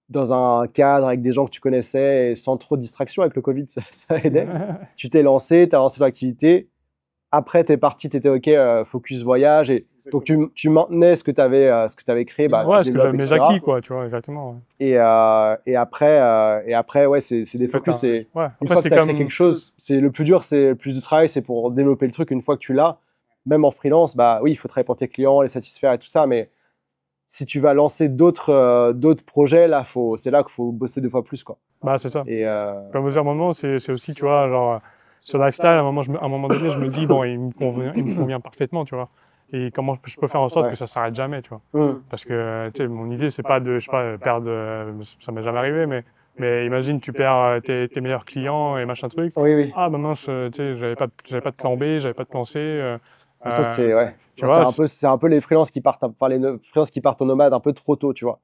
dans un cadre avec des gens que tu connaissais et sans trop de distraction avec le Covid, ça aidait. Tu t'es lancé, tu as lancé ton activité. Après, tu es parti, tu étais OK, focus voyage. Et donc, tu maintenais ce que tu avais créé, bah, Ouais, tu parce que j'avais développes, mes etc. acquis, quoi, tu vois, exactement. Ouais. Et après, ouais, c'est des focus. Ouais. Une Après, fois que c'est tu as créé comme. quelque chose, c'est le plus dur, c'est le plus de travail, c'est pour développer le truc. Une fois que tu l'as, même en freelance, bah oui, il faut travailler pour tes clients, les satisfaire et tout ça, mais si tu vas lancer d'autres projets, là, c'est là qu'il faut bosser 2 fois plus, quoi. Bah, c'est ça. Et Comme vous dire, à un moment, c'est aussi, tu vois, genre, ce lifestyle, à un moment donné, je me dis, bon, il me convient parfaitement, tu vois. Et comment je peux faire en sorte ouais. que ça s'arrête jamais, tu vois. Hum. Parce que, tu sais, mon idée, c'est pas de, je sais pas, perdre, ça m'est jamais arrivé, mais imagine, tu perds tes meilleurs clients et machin truc. Oui, oui. Ah, bah mince, tu sais, j'avais pas de plan B, j'avais pas de plan C. Ça, c'est ouais. Tu vois, C'est un peu les freelances qui partent, enfin freelances qui partent en nomade un peu trop tôt, tu vois.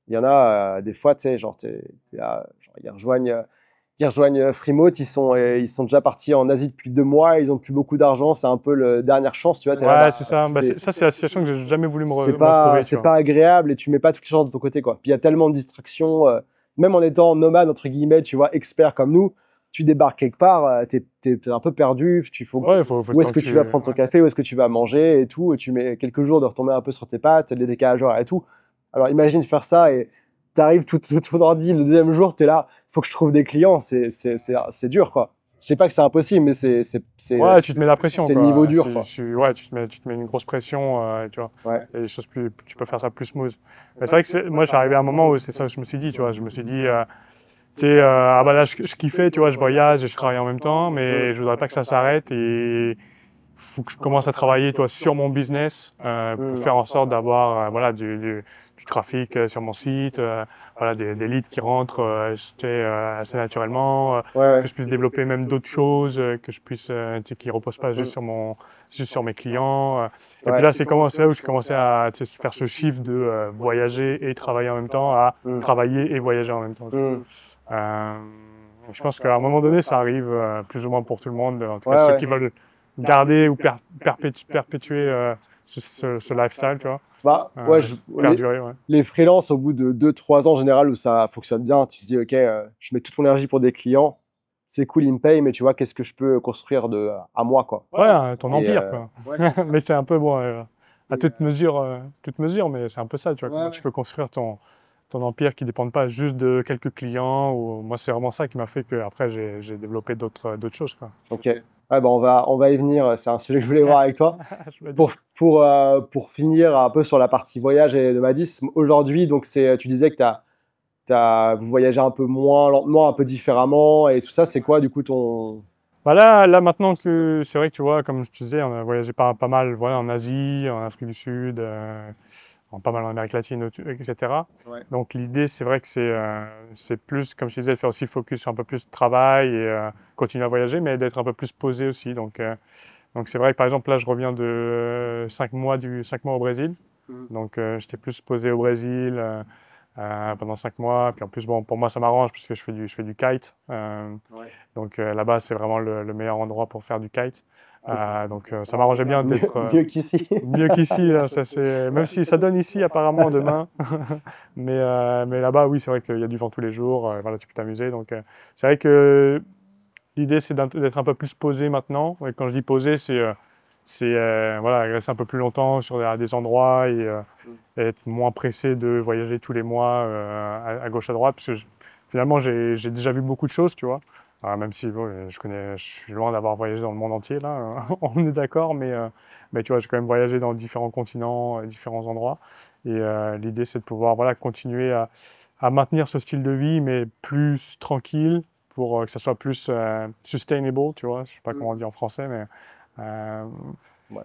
Il y en a des fois, tu sais, genre, t'es là, genre, ils rejoignent Freemote, ils sont déjà partis en Asie depuis 2 mois, ils ont plus beaucoup d'argent, c'est un peu la dernière chance, tu vois. T'es là, ouais, bah, c'est ça. Bah, ça, c'est la situation que j'ai jamais voulu me retrouver, tu c'est vois. pas agréable et tu mets pas toutes les chances de ton côté, quoi. Puis il y a tellement de distractions, même en étant nomade entre guillemets, tu vois, expert comme nous, tu débarques quelque part, t'es un peu perdu, Ouais, faut le où est-ce temps que que tu vas prendre ton café, où est-ce que tu vas manger et tout, et tu mets quelques jours de retomber un peu sur tes pattes, les décalages horaires et tout. Alors imagine faire ça et t'arrives tout ton ordi le deuxième jour, t'es là, faut que je trouve des clients, c'est dur, quoi. Je sais pas que c'est impossible, mais ouais, tu te mets la pression, c'est le niveau quoi. dur, quoi. Ouais, tu te mets une grosse pression, tu vois. Ouais. Et les choses tu peux faire ça plus smooth. Mais c'est vrai que moi, je suis arrivé à un moment où c'est ça que je me suis dit, tu vois. Je me suis dit, tu sais, ah bah là, je kiffais, tu vois, je voyage et je travaille en même temps, mais je voudrais pas que ça s'arrête et faut que je commence à travailler, toi, sur mon business pour faire en sorte d'avoir, voilà, du trafic sur mon site, voilà, des leads qui rentrent, tu sais, assez naturellement, Ouais, ouais. que je puisse développer même d'autres choses, que je puisse, tu sais, qui reposent pas juste sur mes clients. Et puis Ouais. là, c'est là où j'ai commencé à tu sais, faire ce shift de voyager et travailler en même temps à travailler et voyager en même temps. Euh, je pense qu'à un moment donné, ça arrive plus ou moins pour tout le monde, en tout cas Ouais, ceux ouais. qui veulent garder ou perpétuer ce lifestyle, tu vois, Bah, ouais, perdurer, ouais. les freelances, au bout de 2, 3 ans en général où ça fonctionne bien, tu te dis, OK, je mets toute mon énergie pour des clients, c'est cool, ils me payent, mais tu vois, qu'est-ce que je peux construire à moi, quoi. Ouais, ton Et, empire, quoi. Mais c'est un peu bon, à toute mesure, mais c'est un peu ça, tu vois, comment tu peux construire ton empire qui ne dépend pas juste de quelques clients. Ou... Moi, c'est vraiment ça qui m'a fait que après j'ai développé d'autres choses, quoi. OK. Ouais, bah, on va y venir. C'est un sujet que je voulais voir avec toi. Je me dis. Pour finir un peu sur la partie voyage et nomadisme, aujourd'hui, donc tu disais que vous voyagez un peu moins lentement, un peu différemment et tout ça. C'est quoi, du coup, ton... Bah là, maintenant que c'est vrai que tu vois, comme je te disais, on a voyagé pas mal, voilà, en Asie, en Afrique du Sud, pas mal en Amérique latine, etc. Ouais. Donc l'idée, c'est vrai que c'est plus, comme je te disais, de faire aussi focus sur un peu plus de travail et continuer à voyager, mais d'être un peu plus posé aussi. Donc c'est vrai que par exemple, là, je reviens de 5 mois au Brésil. Donc j'étais plus posé au Brésil pendant 5 mois. Puis en plus, bon, pour moi, ça m'arrange parce que je fais du kite. Donc là-bas, c'est vraiment le meilleur endroit pour faire du kite. Donc ça m'arrangeait bien d'être Mieux qu'ici. mieux qu'ici. Là, même si ça donne ici apparemment demain. Mais là-bas, oui, c'est vrai qu'il y a du vent tous les jours. Voilà, tu peux t'amuser. Donc c'est vrai que l'idée, c'est d'être un peu plus posé maintenant. Et quand je dis posé, c'est voilà, rester un peu plus longtemps sur des endroits et être moins pressé de voyager tous les mois à gauche, à droite. Parce que finalement, j'ai déjà vu beaucoup de choses, tu vois. Même si bon, je suis loin d'avoir voyagé dans le monde entier, là, on est d'accord, mais tu vois, j'ai quand même voyagé dans différents continents, différents endroits. Et l'idée, c'est de pouvoir voilà, continuer à maintenir ce style de vie, mais plus tranquille, pour que ça soit plus sustainable, tu vois. Je sais pas comment on dit en français, mais Ouais.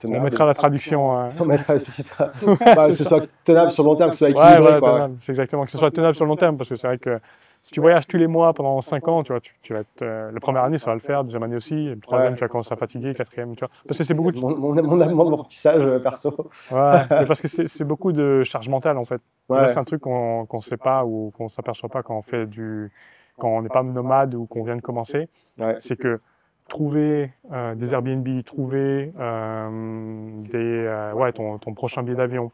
on mettra la traduction. On mettra Ouais, que ce soit tenable sur le long terme, que ce soit ouais, équilibré, voilà, quoi. tenable. C'est exactement que ce soit tenable sur le long terme, parce que c'est vrai que si tu voyages tous les mois pendant 5 ans, tu vois, tu vas être, la première année, ça va le faire, deuxième année aussi, et la troisième, tu vas commencer à fatiguer, quatrième, tu vois. Parce que c'est beaucoup de... Mon amortissage perso. Ouais, mais parce que c'est beaucoup de charge mentale, en fait. Et ça, Ouais. c'est un truc qu'on sait pas ou qu'on s'aperçoit pas quand quand on n'est pas nomade ou qu'on vient de commencer. Ouais. C'est que trouver des Airbnb, trouver ton prochain billet d'avion,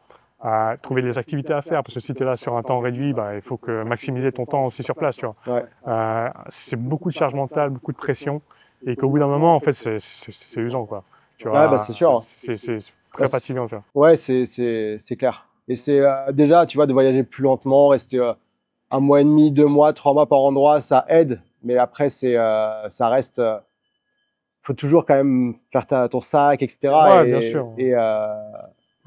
trouver des activités à faire, parce que si tu es là sur un temps réduit, bah, il faut que maximiser ton temps aussi sur place, tu vois. Ouais. C'est beaucoup de charge mentale, beaucoup de pression, et qu'au bout d'un moment, en fait, c'est usant, quoi. Tu Ouais, bah, vois, c'est sûr. c'est très fatigant, tu vois. Ouais, c'est clair. Et c'est déjà, tu vois, de voyager plus lentement, rester 1 mois et demi, 2 mois, 3 mois par endroit, ça aide. Mais après, ça reste. Faut toujours quand même faire ton sac, etc. Ouais, bien sûr.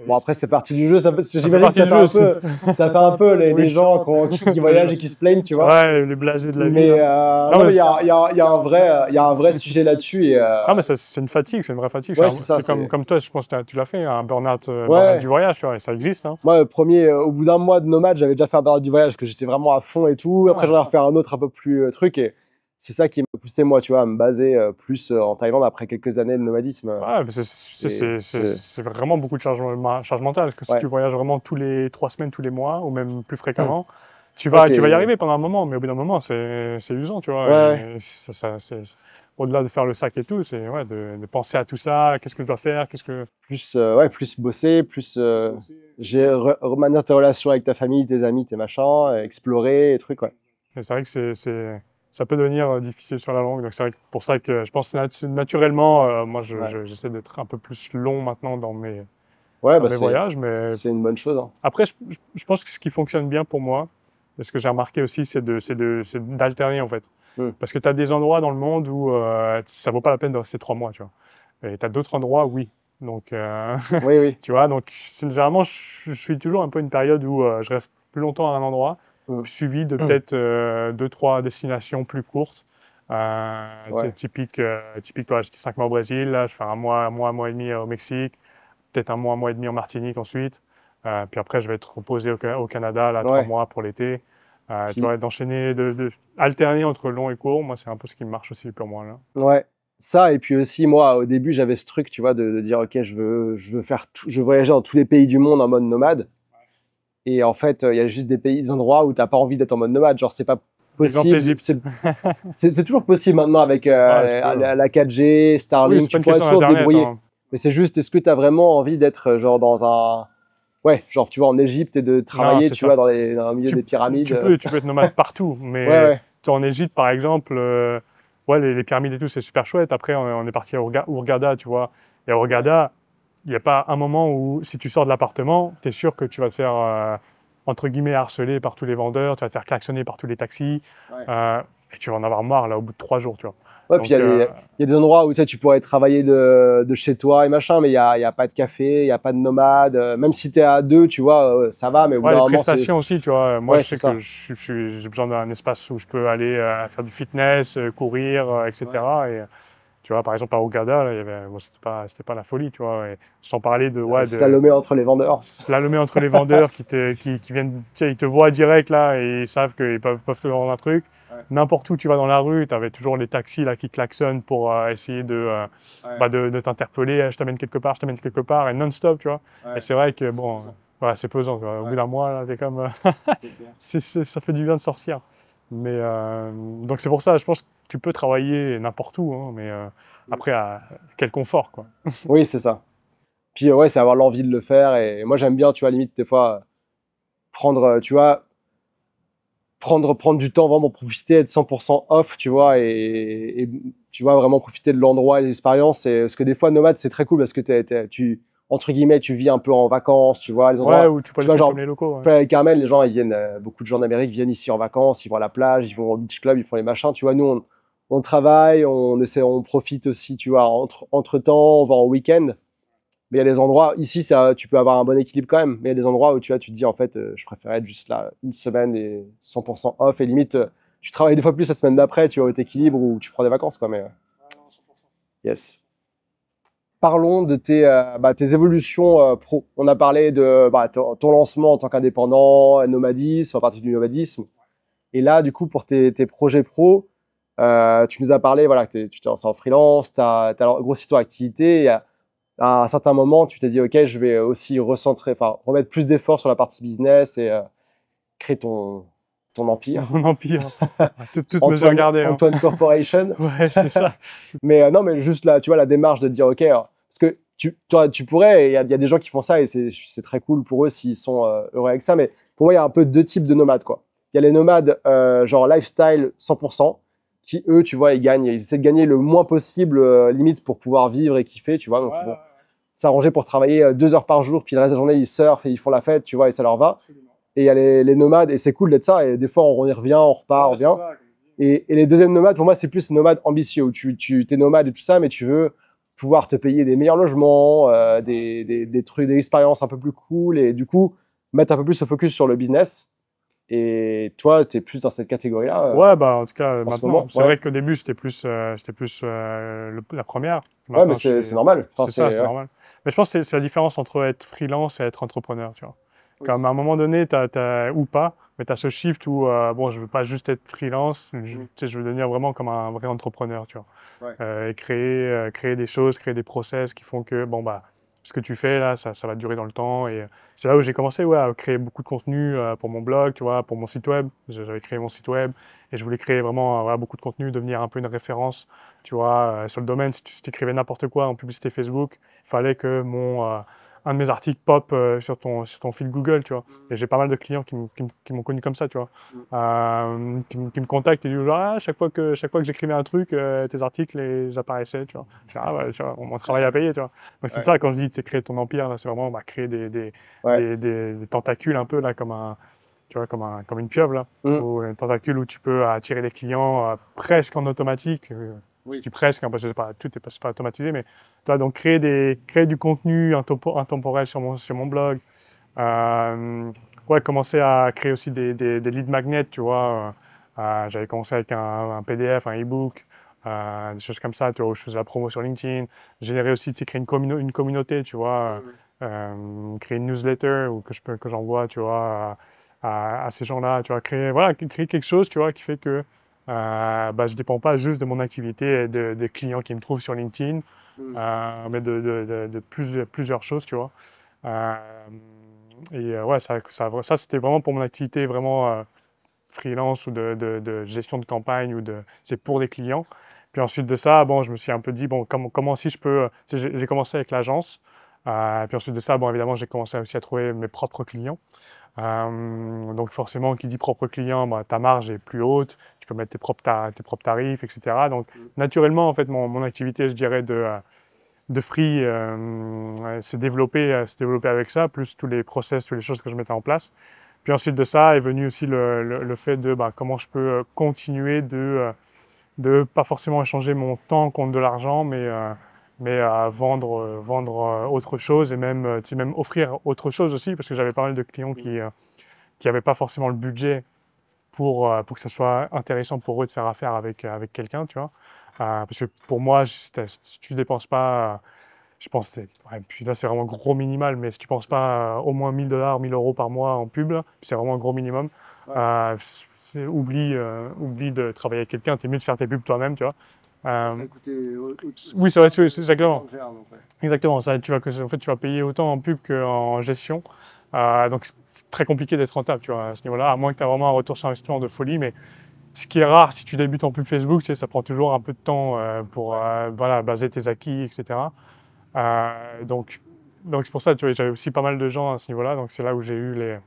Bon, après, c'est partie du jeu. J'imagine que partie du jeu, ça fait un peu les Oui. gens qui voyagent et qui se plaignent, tu vois. Ouais, les blasés de la vie. Mais là. non, mais il y a un vrai sujet là-dessus. Et, Ah, mais c'est une fatigue, c'est une vraie fatigue. Ouais, c'est comme toi, je pense que tu l'as fait, un burn-out Ouais. du voyage, tu vois, et ça existe. Hein. Moi, premier, au bout d'1 mois de nomade, j'avais déjà fait un burn-out du voyage, que j'étais vraiment à fond et tout. Après, j'en ai refait un autre un peu plus truc. Et c'est ça qui m'a poussé, moi, tu vois, à me baser plus en Thaïlande après quelques années de nomadisme. Ouais, mais c'est vraiment beaucoup de charge mentale. Parce que si Ouais. tu voyages vraiment tous les 3 semaines, tous les mois, ou même plus fréquemment, tu Ouais, vas y arriver pendant un moment, mais au bout d'un moment, c'est usant, tu vois. Ouais, Et au-delà de faire le sac et tout, c'est ouais, de penser à tout ça, qu'est-ce que je dois faire, plus bosser, plus remanier tes relations avec ta famille, tes amis, tes machins, explorer, et trucs, ouais. Et c'est vrai que ça peut devenir difficile sur la langue. Donc c'est vrai que pour ça que je pense que naturellement, moi, Ouais. j'essaie d'être un peu plus long maintenant dans Ouais, mes voyages. Mais c'est une bonne chose, hein. après, je pense que ce qui fonctionne bien pour moi, et ce que j'ai remarqué aussi, c'est d'alterner en fait. Parce que tu as des endroits dans le monde où ça vaut pas la peine de rester 3 mois, tu vois. Et tu as d'autres endroits, oui. Donc, Oui. tu vois, donc généralement, je suis toujours un peu une période où je reste plus longtemps à un endroit, suivi de peut-être 2-3 destinations plus courtes. Ouais. Typique, toi, j'étais 5 mois au Brésil, là, je fais un mois et demi au Mexique, peut-être un mois et demi en Martinique ensuite. Puis après, je vais être reposé au Canada, là, 3 Ouais. mois pour l'été. Puis- Tu vois, d'enchaîner, alterner entre long et court, moi, c'est un peu ce qui me marche aussi pour moi, là. Ouais. Ça, et puis aussi, moi, au début, j'avais ce truc, tu vois, de dire, OK, je veux faire tout, je veux voyager dans tous les pays du monde en mode nomade. Et en fait, il y a juste des endroits où t'as pas envie d'être en mode nomade. Genre, c'est pas Exemple, possible. l'Égypte. C'est toujours possible maintenant avec Ouais, tu peux. la 4G, Oui, Starlink, c'est pas tu une pourrais question toujours te d'Internet. débrouiller. Hein. Mais c'est juste, est-ce que tu as vraiment envie d'être genre dans un... Ouais, genre tu vois en Égypte et de travailler, c'est tu ça. vois, dans le milieu des pyramides. Tu peux être nomade partout, mais Ouais. toi, en Égypte, par exemple, ouais, les pyramides et tout, c'est super chouette. Après, on est parti à Hurghada, tu vois. Et à Hurghada, il n'y a pas un moment où, si tu sors de l'appartement, tu es sûr que tu vas te faire, entre guillemets, harceler par tous les vendeurs, tu vas te faire klaxonner par tous les taxis, et tu vas en avoir marre, là, au bout de 3 jours, tu vois. Ouais, Donc, puis il y a des endroits où tu sais, tu pourrais travailler de chez toi et machin, mais il y a pas de café, il y a pas de nomade. Même si tu es à deux, tu vois, ça va, mais au bout ouais, d'un les moment, prestations aussi, tu vois. Moi, Ouais, je sais c'est ça. que j'ai besoin d'un espace où je peux aller faire du fitness, courir, etc. Et tu vois, par exemple, à Hurghada, là, bon, c'était pas la folie, tu vois. Et sans parler de Slalomer entre les vendeurs. slalomer entre les vendeurs qui viennent, tu sais, ils te voient direct là et ils savent qu'ils peuvent te vendre un truc. Ouais. N'importe où tu vas dans la rue, tu avais toujours les taxis là qui klaxonnent pour essayer de t'interpeller. Je t'amène quelque part, et non-stop, tu vois. Et c'est vrai que bon, voilà, c'est pesant, quoi. Au bout d'un mois, là, t'es comme, ça fait du bien de sortir. Mais donc c'est pour ça, je pense que tu peux travailler n'importe où, hein, mais après, quel confort, quoi. Oui, c'est ça. Puis ouais, c'est avoir l'envie de le faire. Et moi, j'aime bien, tu vois, limite, des fois, prendre, tu vois, prendre du temps, vraiment profiter, être 100% off, tu vois, et tu vois, vraiment profiter de l'endroit et de l'expérience. Parce que des fois, nomade, c'est très cool parce que entre guillemets, tu vis un peu en vacances, tu vois, les endroits. Ouais, ou tu peux aller vois, faire genre, comme les locaux. Ouais. Playa del Carmel, les gens, ils viennent, beaucoup de gens d'Amérique viennent ici en vacances, ils vont à la plage, ils vont au beach club, ils font les machins. Tu vois, nous, on travaille, on profite aussi, tu vois, entre-temps, on va en week-end. Mais il y a des endroits, ici, tu peux avoir un bon équilibre quand même. Mais il y a des endroits où tu vois, tu te dis, en fait, je préfère être juste là une semaine et 100% off. Et limite, tu travailles 2 fois plus la semaine d'après, tu vois, où t'équilibres ou tu prends des vacances, quoi. Mais, yes. Parlons de tes évolutions pro. On a parlé de ton lancement en tant qu'indépendant, nomadisme, à partir du nomadisme. Et là, du coup, pour tes projets pro, tu nous as parlé, voilà, que tu t'es lancé en freelance, tu as une grosse histoire d'activité. Et à un certain moment, tu t'es dit, OK, je vais aussi remettre plus d'efforts sur la partie business et créer ton empire. Mon empire. Toutes mesures gardées. Antoine Corporation. Ouais, c'est ça. Mais non, mais juste là, tu vois, la démarche de dire, OK, parce que toi, tu pourrais, et il y a des gens qui font ça et c'est très cool pour eux s'ils sont heureux avec ça. Mais pour moi, il y a un peu deux types de nomades, quoi. Il y a les nomades genre lifestyle 100%, qui eux, tu vois, ils essaient de gagner le moins possible, limite pour pouvoir vivre et kiffer, tu vois. Donc, ils vont s'arranger pour travailler 2 heures par jour, puis le reste de la journée, ils surfent et ils font la fête, tu vois, et ça leur va. Absolument. Et il y a les nomades, et c'est cool d'être ça. Et des fois, on y revient, on repart, on revient. Et les deuxièmes nomades, pour moi, c'est plus nomades ambitieux, où tu t'es nomade et tout ça, mais tu veux pouvoir te payer des meilleurs logements, des trucs, des expériences un peu plus cool, et du coup, mettre un peu plus ce focus sur le business. Et toi, tu es plus dans cette catégorie-là Ouais, bah, en tout cas, en ce maintenant. moment. C'est vrai qu'au début, j'étais plus la première. Ouais, mais Maintenant, c'est normal. Enfin, c'est ça, c'est ouais. normal. Mais je pense que c'est la différence entre être freelance et être entrepreneur, tu vois. Oui. Comme à un moment donné, ou pas, mais tu as ce shift où, bon, je veux pas juste être freelance, tu sais, je veux devenir vraiment comme un vrai entrepreneur, tu vois. Ouais. Et créer des choses, créer des process qui font que, bon, bah, ce que tu fais là, ça va durer dans le temps. Et c'est là où j'ai commencé, ouais, à créer beaucoup de contenu pour mon blog, tu vois, pour mon site web. J'avais créé mon site web et je voulais créer vraiment voilà, beaucoup de contenu, devenir un peu une référence, tu vois, sur le domaine. Si tu écrivais n'importe quoi en publicité Facebook, il fallait que un de mes articles pop sur ton fil Google, tu vois. Et j'ai pas mal de clients qui m'ont connu comme ça, tu vois. Qui me contactent et disent, ah, chaque fois que j'écrivais un truc, tes articles, ils apparaissaient, tu vois. Je dis, ah ouais, tu vois, mon travail à payer, tu vois. Donc c'est ça, quand je dis, c'est créer ton empire, là, c'est vraiment créer des tentacules un peu, là, tu vois, comme une pieuvre, là. Ou un tentacule où tu peux attirer des clients presque en automatique. Je dis presque, hein, parce que tout n'est pas automatisé, mais tu vois, donc créer du contenu intemporel sur mon blog. Ouais, commencer à créer aussi des lead magnets, tu vois. J'avais commencé avec un PDF, un e-book, des choses comme ça, tu vois, où je faisais la promo sur LinkedIn. Générer aussi, tu sais, créer une communauté, tu vois. Créer une newsletter ou que j'envoie, tu vois, à ces gens-là, tu vois. Créer quelque chose, tu vois, qui fait que bah, je ne dépends pas juste de mon activité et des clients qui me trouvent sur LinkedIn, mais de plusieurs choses, tu vois. Euh, ouais, ça c'était vraiment pour mon activité vraiment freelance ou de gestion de campagne c'est pour des clients. Puis ensuite de ça, bon, je me suis un peu dit, bon, comment si je peux. Tu sais, j'ai commencé avec l'agence. Puis ensuite de ça, bon, évidemment, j'ai commencé aussi à trouver mes propres clients. Donc forcément, qui dit propre client, bah, ta marge est plus haute, tu peux mettre tes propres tarifs, etc. Donc naturellement, en fait, mon activité, je dirais, de free s'est développé avec ça, plus tous les process, toutes les choses que je mettais en place. Puis ensuite de ça est venu aussi le fait de bah, comment je peux continuer de pas forcément échanger mon temps contre de l'argent, mais à vendre autre chose et même, tu sais, même offrir autre chose aussi, parce que j'avais pas mal de clients qui n'avaient pas forcément le budget pour que ça soit intéressant pour eux de faire affaire avec quelqu'un, tu vois. Parce que pour moi, si tu ne dépenses pas, je pense, ouais, puis là c'est vraiment gros minimal, mais si tu ne penses pas au moins 1000 $, 1000 € par mois en pub, c'est vraiment un gros minimum. Oublie de travailler avec quelqu'un, t'es mieux de faire tes pubs toi-même, tu vois. Ça a coûté oui, c'est vrai, c'est exactement. Exactement, ça, en fait, tu vas payer autant en pub qu'en gestion. Donc, c'est très compliqué d'être rentable, tu vois, à ce niveau-là, à moins que tu aies vraiment un retour sur investissement de folie. Mais ce qui est rare, si tu débutes en pub Facebook, tu sais, ça prend toujours un peu de temps pour voilà, baser tes acquis, etc. Donc c'est pour ça, tu vois, j'avais aussi pas mal de gens à ce niveau-là. Donc, c'est là où j'ai eu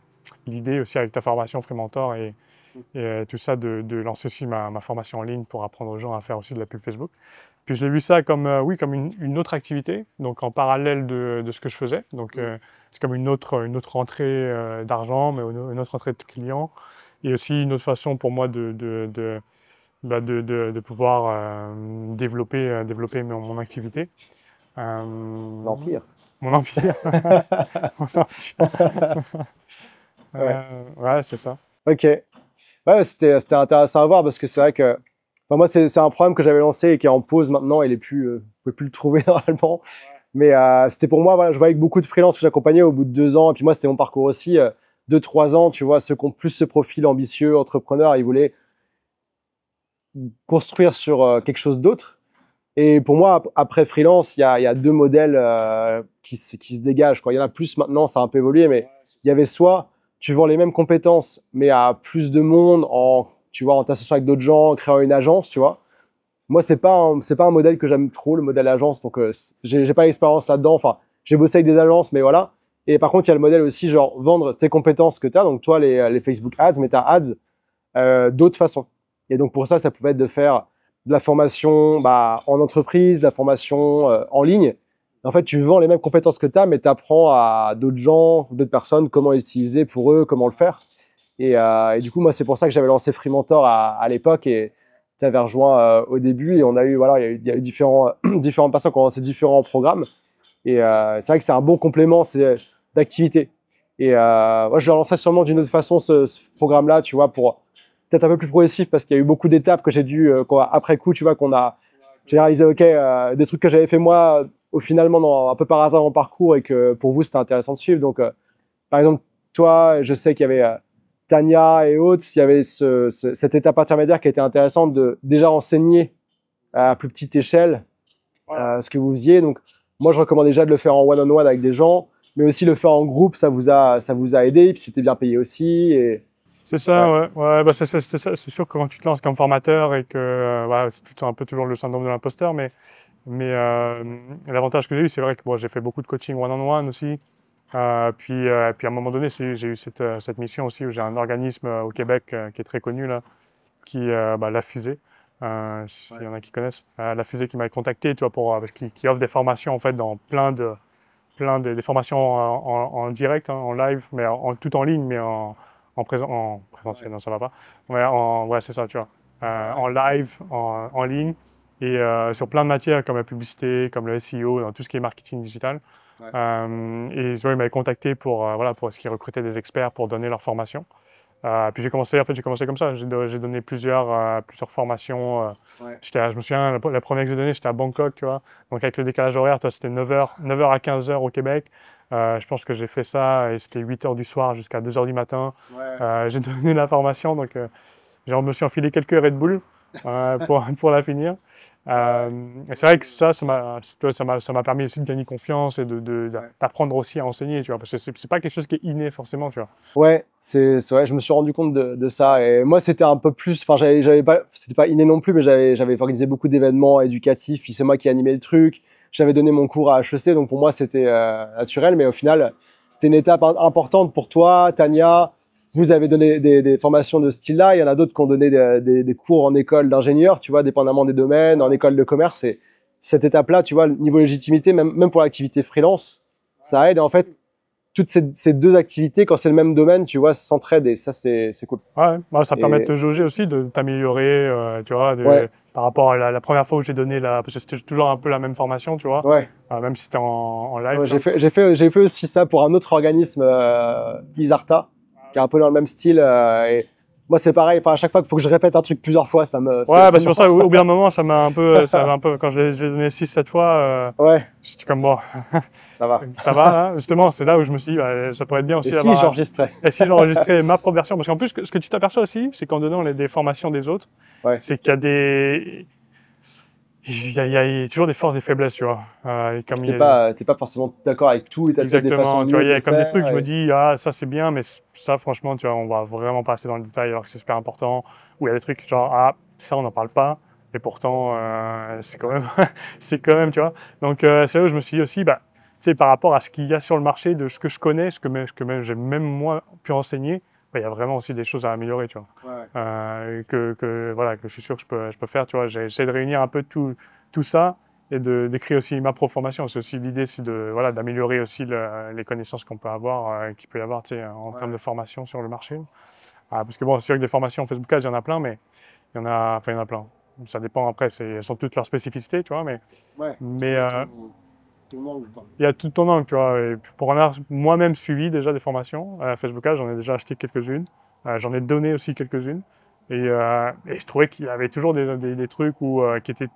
l'idée aussi avec ta formation Free Mentor et tout ça de lancer aussi ma formation en ligne pour apprendre aux gens à faire aussi de la pub Facebook. Puis je l'ai vu ça comme, oui, comme une autre activité, donc en parallèle de ce que je faisais. Donc c'est comme une autre entrée d'argent, mais une autre entrée de clients. Et aussi une autre façon pour moi de pouvoir développer mon activité. L'Empire. Mon empire. Mon empire. Ouais, c'est ça. Ok. Ouais, c'était intéressant à voir parce que c'est vrai que enfin, moi, c'est un programme que j'avais lancé et qui est en pause maintenant. Il est plus, vous pouvez plus le trouver normalement. Mais c'était pour moi, voilà, je voyais que beaucoup de freelances que j'accompagnais au bout de 2 ans. Et puis moi, c'était mon parcours aussi. 2-3 ans, tu vois, ceux qui ont plus ce profil ambitieux, entrepreneur, ils voulaient construire sur quelque chose d'autre. Et pour moi, après freelance, il y a 2 modèles qui se dégagent, quoi. Il y en a plus maintenant, ça a un peu évolué, mais il y avait soit tu vends les mêmes compétences, mais à plus de monde, tu vois, en t'associant avec d'autres gens, en créant une agence, tu vois. Moi, c'est pas un modèle que j'aime trop, le modèle agence. Donc, j'ai pas d'expérience là-dedans. Enfin, j'ai bossé avec des agences, mais voilà. Et par contre, il y a le modèle aussi, genre, vendre tes compétences que tu as. Donc, toi, les Facebook Ads, Meta Ads, d'autres façons. Et donc, pour ça, ça pouvait être de faire de la formation en entreprise, de la formation en ligne. En fait, tu vends les mêmes compétences que tu as, mais tu apprends à d'autres gens, d'autres personnes, comment les utiliser pour eux, comment le faire. Et du coup, moi, c'est pour ça que j'avais lancé Free Mentor à l'époque et tu avais rejoint au début. Et on a eu, voilà, il y a eu différentes personnes qui ont lancé différents programmes. Et c'est vrai que c'est un bon complément d'activité. Et moi, je le lancerai sûrement d'une autre façon, ce programme-là, tu vois, pour peut-être un peu plus progressif parce qu'il y a eu beaucoup d'étapes que j'ai dû, après coup, tu vois, j'ai réalisé, OK, des trucs que j'avais fait moi, au finalement, un peu par hasard en parcours et que pour vous, c'était intéressant de suivre. Donc, par exemple, toi, je sais qu'il y avait Tania et autres, il y avait cette étape intermédiaire qui était intéressante de déjà enseigner à plus petite échelle ce que vous faisiez. Donc, moi, je recommande déjà de le faire en one-on-one avec des gens, mais aussi le faire en groupe, ça vous a aidé, et puis c'était bien payé aussi. C'est ça, ouais. Bah, c'est sûr que quand tu te lances comme formateur et que voilà, c'est un peu toujours le syndrome de l'imposteur, mais l'avantage que j'ai eu, c'est vrai que bon, j'ai fait beaucoup de coaching one-on-one aussi. Puis à un moment donné, j'ai eu cette mission aussi où j'ai un organisme au Québec qui est très connu là, La Fusée. S'il y en a qui connaissent, La Fusée qui m'a contacté, tu vois, parce qui offre des formations en fait dans des formations en direct, hein, en live, mais tout en ligne, mais en présentiel, non, ça va pas. Ouais, c'est ça, tu vois. En live, en ligne, et sur plein de matières comme la publicité, comme le SEO, dans tout ce qui est marketing digital. Et tu vois, ils m'avaient contacté pour ce qu'ils recrutaient des experts pour donner leur formation. Puis j'ai commencé comme ça. J'ai donné plusieurs formations. Je me souviens, la première que j'ai donnée, j'étais à Bangkok, tu vois. Donc avec le décalage horaire, toi, c'était 9h à 15h au Québec. Je pense que j'ai fait ça et c'était 8h du soir jusqu'à 2h du matin. J'ai donné la formation, donc je me suis enfilé quelques Red Bull pour la finir. Et c'est vrai que ça m'a permis aussi de gagner confiance et d'apprendre aussi à enseigner, tu vois, parce que c'est pas quelque chose qui est inné forcément, tu vois. Ouais, c'est vrai, je me suis rendu compte de ça. Et moi, c'était un peu plus, enfin, c'était pas inné non plus, mais j'avais organisé beaucoup d'événements éducatifs, puis c'est moi qui animais le truc. J'avais donné mon cours à HEC, donc pour moi, c'était naturel, mais au final, c'était une étape importante pour toi, Tania. Vous avez donné des formations de ce style-là. Il y en a d'autres qui ont donné des cours en école d'ingénieur, tu vois, dépendamment des domaines, en école de commerce. Et cette étape-là, tu vois, le niveau légitimité, même pour l'activité freelance, ça aide. Et en fait, toutes ces deux activités, quand c'est le même domaine, tu vois, s'entraident et ça, c'est cool. Ouais, ça permet de te jauger aussi, de t'améliorer, tu vois, par rapport à la première fois où j'ai donné parce que c'était toujours un peu la même formation, tu vois, même si c'était en live. Ouais, j'ai fait aussi ça pour un autre organisme, Isarta, qui est un peu dans le même style. Et moi, c'est pareil. Enfin, à chaque fois qu'il faut que je répète un truc plusieurs fois, ça me. C'est pour ça. Au bout d'un moment, ça m'a un peu, quand je l'ai donné 6-7 fois. J'étais comme bon. Ça va. Ça va, hein. Justement, c'est là où je me suis dit, ça pourrait être bien aussi d'avoir. Et si j'enregistrais. Et si j'enregistrais ma propre version, parce qu'en plus, ce que tu t'aperçois aussi, c'est qu'en donnant des formations des autres, c'est qu'il y a il y a toujours des forces et des faiblesses, tu vois. T'es pas forcément d'accord avec tout et t'as peut-être des façons tu vois, il y a comme des trucs, ouais. je me dis, ça c'est bien, mais ça franchement, tu vois, on va vraiment passer dans le détail alors que c'est super important. Ou il y a des trucs genre, ça on n'en parle pas, et pourtant, c'est quand même, tu vois. Donc c'est là où je me suis dit aussi, c'est par rapport à ce qu'il y a sur le marché, de ce que je connais, ce que même j'ai même moi pu enseigner, il y a vraiment aussi des choses à améliorer, tu vois. Que je suis sûr que je peux faire, tu vois. J'essaie de réunir un peu tout ça et d'écrire aussi ma propre formation. C'est aussi l'idée, c'est d'améliorer aussi les connaissances qu'on peut avoir, qu'il peut y avoir, tu sais, en termes de formation sur le marché. Parce que bon, c'est sûr que des formations en Facebook Ads, il y en a plein, mais il y en a plein. Ça dépend après, elles sont toutes leurs spécificités, tu vois, mais il y a tout ton angle, tu vois. Et pour en avoir moi-même suivi déjà des formations à Facebook Ads, j'en ai déjà acheté quelques-unes. J'en ai donné aussi quelques-unes. Et je trouvais qu'il y avait toujours des trucs qui étaient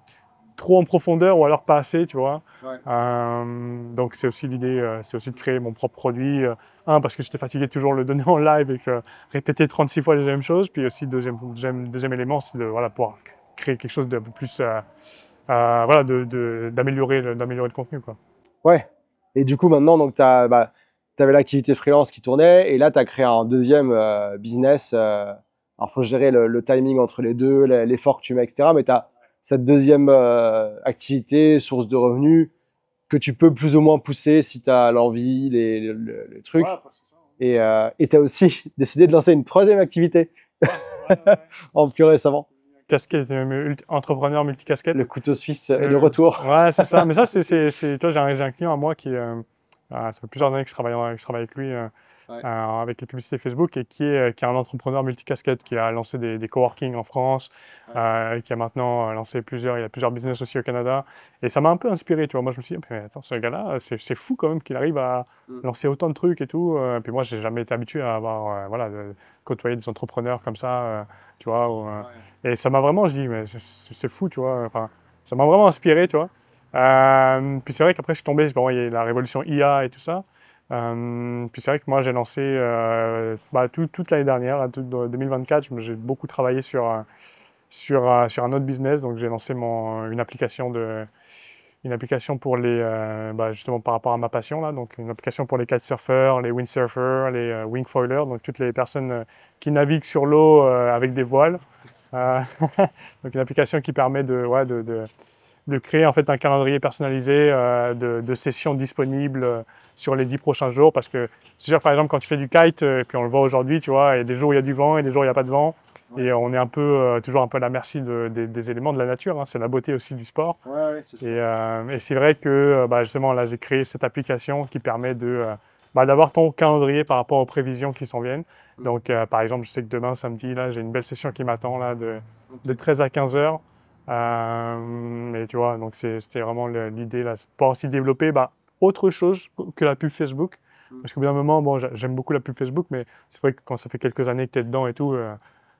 trop en profondeur ou alors pas assez, tu vois. Donc c'est aussi l'idée, c'était aussi de créer mon propre produit. Parce que j'étais fatigué de toujours le donner en live et que répéter 36 fois les mêmes choses. Puis aussi, deuxième élément, c'est de pouvoir créer quelque chose de plus... d'améliorer le contenu, quoi. Ouais. Et du coup, maintenant, donc, t'avais l'activité freelance qui tournait, et là, tu as créé un deuxième business. Alors, faut gérer le timing entre les deux, l'effort que tu mets, etc. Mais cette deuxième activité, source de revenus, que tu peux plus ou moins pousser si tu as l'envie, les trucs. Ouais, après, c'est ça, hein. Et tu as aussi décidé de lancer une troisième activité en plus récemment. Casquette, entrepreneur multicasquette. Le couteau suisse est de retour. Ouais, c'est ça. Mais ça, toi, j'ai un client à moi qui, ça fait plusieurs années que je travaille avec lui, avec les publicités Facebook, et qui est un entrepreneur multicasquette, qui a lancé des coworking en France, qui a maintenant lancé il a plusieurs business aussi au Canada. Et ça m'a un peu inspiré, tu vois. Moi, je me suis dit, mais attends, ce gars-là, c'est fou quand même qu'il arrive à lancer autant de trucs et tout. Puis moi, j'ai jamais été habitué à avoir, voilà, de côtoyer des entrepreneurs comme ça, tu vois. Et ça m'a vraiment, je dis, mais c'est fou, tu vois. Enfin, ça m'a vraiment inspiré, tu vois. Puis c'est vrai qu'après, je suis tombé, bon, il y a la révolution IA et tout ça. Puis c'est vrai que moi, j'ai lancé toute l'année dernière, toute 2024, j'ai beaucoup travaillé sur un autre business. Donc, j'ai lancé une application pour justement par rapport à ma passion, là. Donc, une application pour les kitesurfers, les windsurfers, les wingfoilers, donc toutes les personnes qui naviguent sur l'eau avec des voiles. Donc, une application qui permet de créer en fait un calendrier personnalisé de sessions disponibles sur les 10 prochains jours. Parce que, c'est-à-dire, par exemple, quand tu fais du kite, et puis on le voit aujourd'hui, tu vois, il y a des jours où il y a du vent et des jours où il n'y a pas de vent. Et on est toujours un peu à la merci des éléments de la nature, hein. C'est la beauté aussi du sport. Et c'est vrai que justement, là, j'ai créé cette application qui permet d'avoir ton calendrier par rapport aux prévisions qui s'en viennent. Donc, par exemple, je sais que demain, samedi, là, j'ai une belle session qui m'attend là, de 13 à 15 heures. Et tu vois, donc c'était vraiment l'idée là, c'est pour aussi développer autre chose que la pub Facebook. Parce qu'au bout d'un moment, bon, j'aime beaucoup la pub Facebook, mais c'est vrai que quand ça fait quelques années que tu es dedans et tout,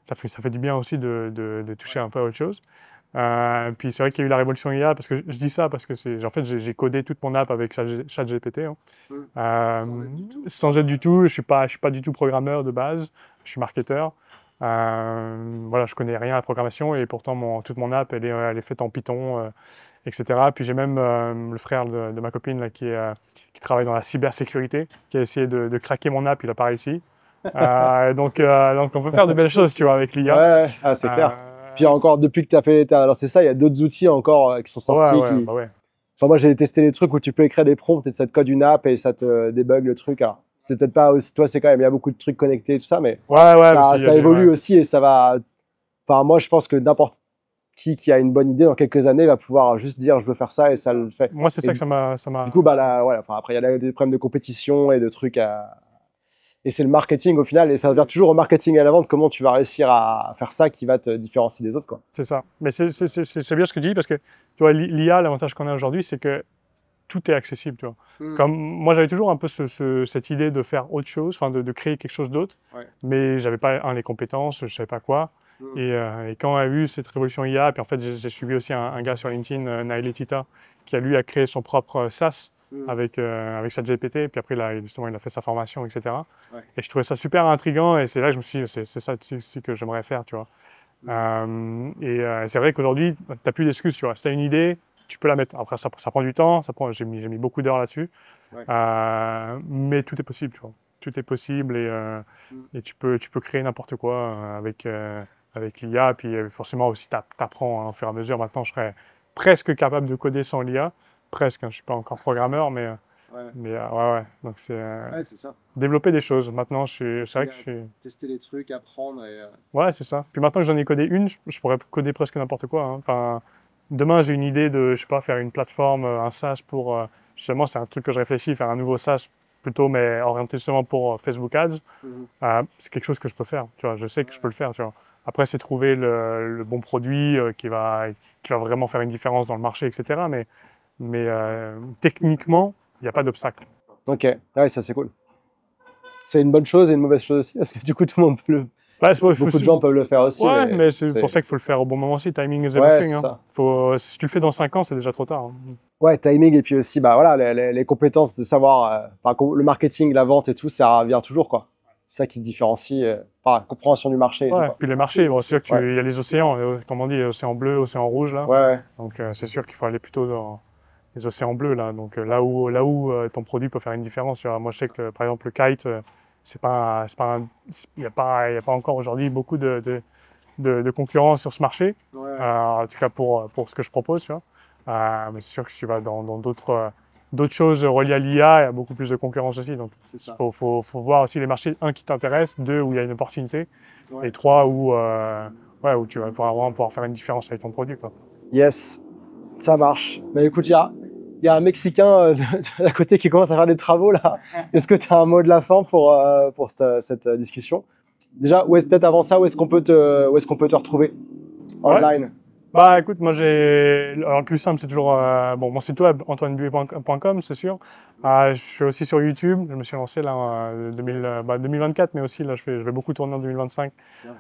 ça fait du bien aussi de toucher un peu à autre chose. Puis c'est vrai qu'il y a eu la révolution IA, parce que je dis ça parce que en fait, j'ai codé toute mon app avec ChatGPT, hein. Sans aide du tout, je suis pas du tout programmeur de base, je suis marketeur. Voilà, je connais rien à la programmation, et pourtant toute mon app elle est faite en Python, etc. Puis j'ai même le frère de ma copine là, qui travaille dans la cybersécurité, qui a essayé de craquer mon app, il n'a pas réussi. Donc on peut faire de belles choses, tu vois, avec l'IA. Ouais, c'est clair. Puis encore, depuis que tu as lancé ça, il y a d'autres outils encore qui sont sortis. Enfin, moi, j'ai testé les trucs où tu peux écrire des prompts et ça te code une app et ça te débug le truc. Alors, c'est peut-être pas aussi, toi, c'est quand même, il y a beaucoup de trucs connectés et tout ça, mais ça évolue aussi, et ça va. Enfin, moi, je pense que n'importe qui a une bonne idée dans quelques années va pouvoir juste dire je veux faire ça, et ça le fait. Moi, c'est ça que ça m'a. Du coup, après, il y a des problèmes de compétition et de trucs et c'est le marketing au final, et ça revient toujours au marketing et à la vente, comment tu vas réussir à faire ça qui va te différencier des autres, quoi. C'est ça. Mais c'est bien ce que tu dis, parce que tu vois, l'IA, l'avantage qu'on a aujourd'hui, c'est que tout est accessible, tu vois. Comme moi, j'avais toujours un peu cette idée de faire autre chose, enfin de créer quelque chose d'autre, mais j'avais pas les compétences, je savais pas quoi. Et quand on a eu cette révolution IA, puis en fait, j'ai suivi aussi un gars sur LinkedIn, Nail Tita, qui lui a créé son propre SaaS avec ChatGPT, puis après, justement, il a fait sa formation, etc. Et je trouvais ça super intriguant, et c'est là que je me suis dit, c'est ça aussi que j'aimerais faire, tu vois. C'est vrai qu'aujourd'hui, tu n'as plus d'excuses, tu vois. Si tu as une idée, tu peux la mettre. Après, ça prend du temps, j'ai mis beaucoup d'heures là-dessus. Mais tout est possible, tu vois. Tout est possible, et tu peux créer n'importe quoi avec l'IA. Puis forcément aussi, tu apprends, hein, au fur et à mesure. Maintenant, je serais presque capable de coder sans l'IA. Presque, hein, je ne suis pas encore programmeur, mais donc c'est ça. Développer des choses. Maintenant, c'est vrai que je suis... Tester les trucs, apprendre. Ouais, c'est ça. Puis maintenant que j'en ai codé une, je pourrais coder presque n'importe quoi, hein. Enfin, demain, j'ai une idée de, je sais pas, faire une plateforme, un SaaS pour... justement, c'est un truc que je réfléchis, faire un nouveau SaaS plutôt, mais orienté justement pour Facebook Ads. C'est quelque chose que je peux faire, tu vois. Je sais que je peux le faire, tu vois. Après, c'est trouver le bon produit qui va vraiment faire une différence dans le marché, etc. Mais techniquement, il n'y a pas d'obstacle. Ok, ouais, ça c'est cool. C'est une bonne chose et une mauvaise chose aussi, parce que du coup, tout le monde peut beaucoup de gens peuvent le faire aussi. Ouais, mais c'est pour ça qu'il faut le faire au bon moment aussi. Timing is everything. Si tu le fais dans 5 ans, c'est déjà trop tard, hein. Ouais, timing, et puis aussi, les compétences de savoir, le marketing, la vente et tout, ça revient toujours, quoi. C'est ça qui te différencie, par la compréhension du marché. Et tout, puis les marchés, bon, c'est sûr qu'il y a les océans, comme on dit, océan bleu, océan rouge, là. Donc c'est sûr qu'il faut aller plutôt dans les océans bleus, là. Donc là où ton produit peut faire une différence. Tu vois. Moi, je sais que, par exemple, le kite, il n'y a pas encore aujourd'hui beaucoup de concurrence sur ce marché. en tout cas pour ce que je propose, tu vois. Mais c'est sûr que si tu vas dans d'autres choses reliées à l'IA, il y a beaucoup plus de concurrence aussi. Donc, il faut voir aussi les marchés, un, qui t'intéresse, deux, où il y a une opportunité, et trois, où tu vas vraiment pouvoir faire une différence avec ton produit, quoi. Yes, ça marche. Mais écoute, il y a un Mexicain d'à côté qui commence à faire des travaux là. Est-ce que tu as un mot de la fin pour cette discussion? Déjà, peut-être avant ça, où est-ce qu'on peut te retrouver online? Bah écoute, moi alors le plus simple, c'est toujours mon site web, antoinebuet.com, c'est sûr. Je suis aussi sur YouTube, je me suis lancé là 2024, mais aussi là je vais beaucoup tourner en 2025.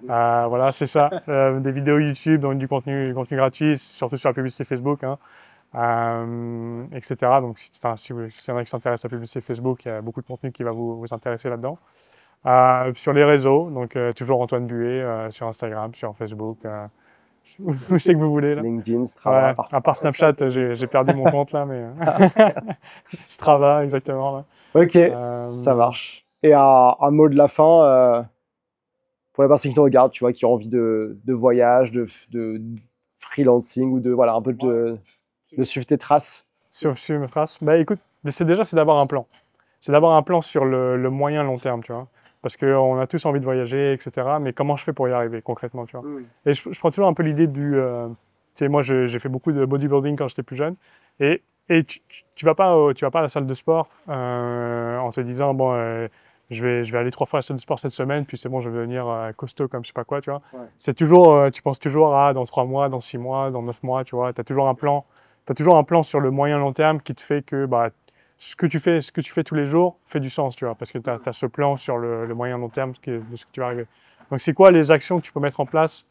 Voilà, c'est ça, des vidéos YouTube, donc du contenu gratuit, surtout sur la publicité Facebook, hein, etc. Donc si y en a qui s'intéressent à la publicité Facebook, il y a beaucoup de contenu qui va vous intéresser là-dedans. Sur les réseaux, donc toujours Antoine Buet, sur Instagram, sur Facebook. Où c'est que vous voulez là. LinkedIn, Strava. À part Snapchat, j'ai perdu mon compte là, mais Strava, exactement. Là. Ok, ça marche. Et un mot de la fin pour les personnes qui nous regardent, tu vois, qui ont envie de voyage, de freelancing ou un peu de suivre tes traces. Suivre mes traces. Bah écoute, c'est d'avoir un plan. C'est d'avoir un plan sur le moyen long terme, tu vois. Parce qu'on a tous envie de voyager, etc. Mais comment je fais pour y arriver concrètement, tu vois. Et je prends toujours un peu l'idée tu sais, moi, j'ai fait beaucoup de bodybuilding quand j'étais plus jeune. Et tu vas pas à la salle de sport en te disant, bon, je vais aller 3 fois à la salle de sport cette semaine, puis c'est bon, je vais devenir costaud comme je sais pas quoi, tu vois. C'est toujours, tu penses toujours à dans 3 mois, dans 6 mois, dans 9 mois, tu vois. Tu as toujours un plan sur le moyen long terme qui te fait que, ce que tu fais tous les jours fait du sens, tu vois, parce que tu as ce plan sur le moyen long terme de ce que tu vas arriver. Donc, c'est quoi les actions que tu peux mettre en place,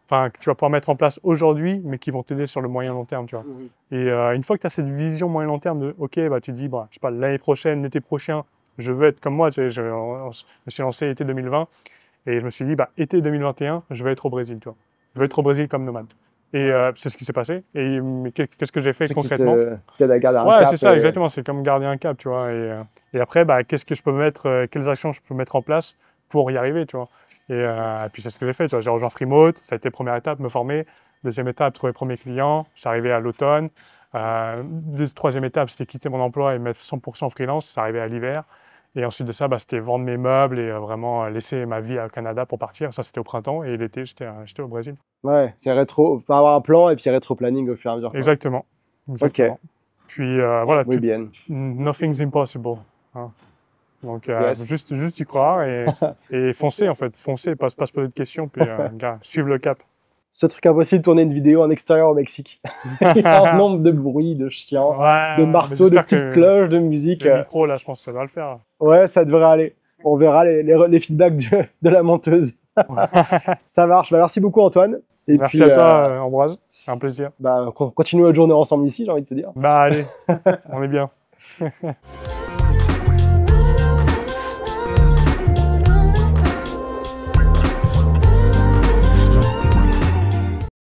que tu vas pouvoir mettre en place aujourd'hui, mais qui vont t'aider sur le moyen long terme, tu vois. Et une fois que tu as cette vision moyen long terme de, ok, tu dis, je sais pas, l'année prochaine, l'été prochain, je veux être comme moi, tu sais, je me suis lancé été 2020, et je me suis dit, été 2021, je vais être au Brésil, tu vois. Je vais être au Brésil comme nomade. Et c'est ce qui s'est passé. Mais qu'est-ce que j'ai fait concrètement? T'aides à garder un cap. C'est ça, exactement. C'est comme garder un cap, tu vois. Et après, qu'est-ce que je peux quelles actions je peux mettre en place pour y arriver, tu vois. Et puis c'est ce que j'ai fait, tu vois. J'ai rejoint Freemote, ça a été première étape, me former. Deuxième étape, trouver premier client. C'est arrivé à l'automne. Troisième étape, c'était quitter mon emploi et mettre 100% freelance. C'est arrivé à l'hiver. Et ensuite de ça, c'était vendre mes meubles et vraiment laisser ma vie au Canada pour partir. Ça, c'était au printemps. Et l'été, j'étais au Brésil. Ouais, c'est avoir un plan et puis rétro-planning au fur et à mesure. Exactement. Ok. Puis oui, bien. Nothing's impossible. Hein. Donc, juste y croire et foncer, en fait. Foncer, pas se poser de questions, puis suivre le cap. Ce truc impossible, tourner une vidéo en extérieur au Mexique. Il y a un nombre de bruits, de chiens, de marteaux, de petites cloches, de musique. Le micro, là, je pense que ça va le faire. Ouais, ça devrait aller. On verra les feedbacks de la monteuse. Ça marche. Merci beaucoup, Antoine. Et merci à toi, Ambroise. C'est un plaisir. Continue notre journée ensemble ici, j'ai envie de te dire. Allez, on est bien.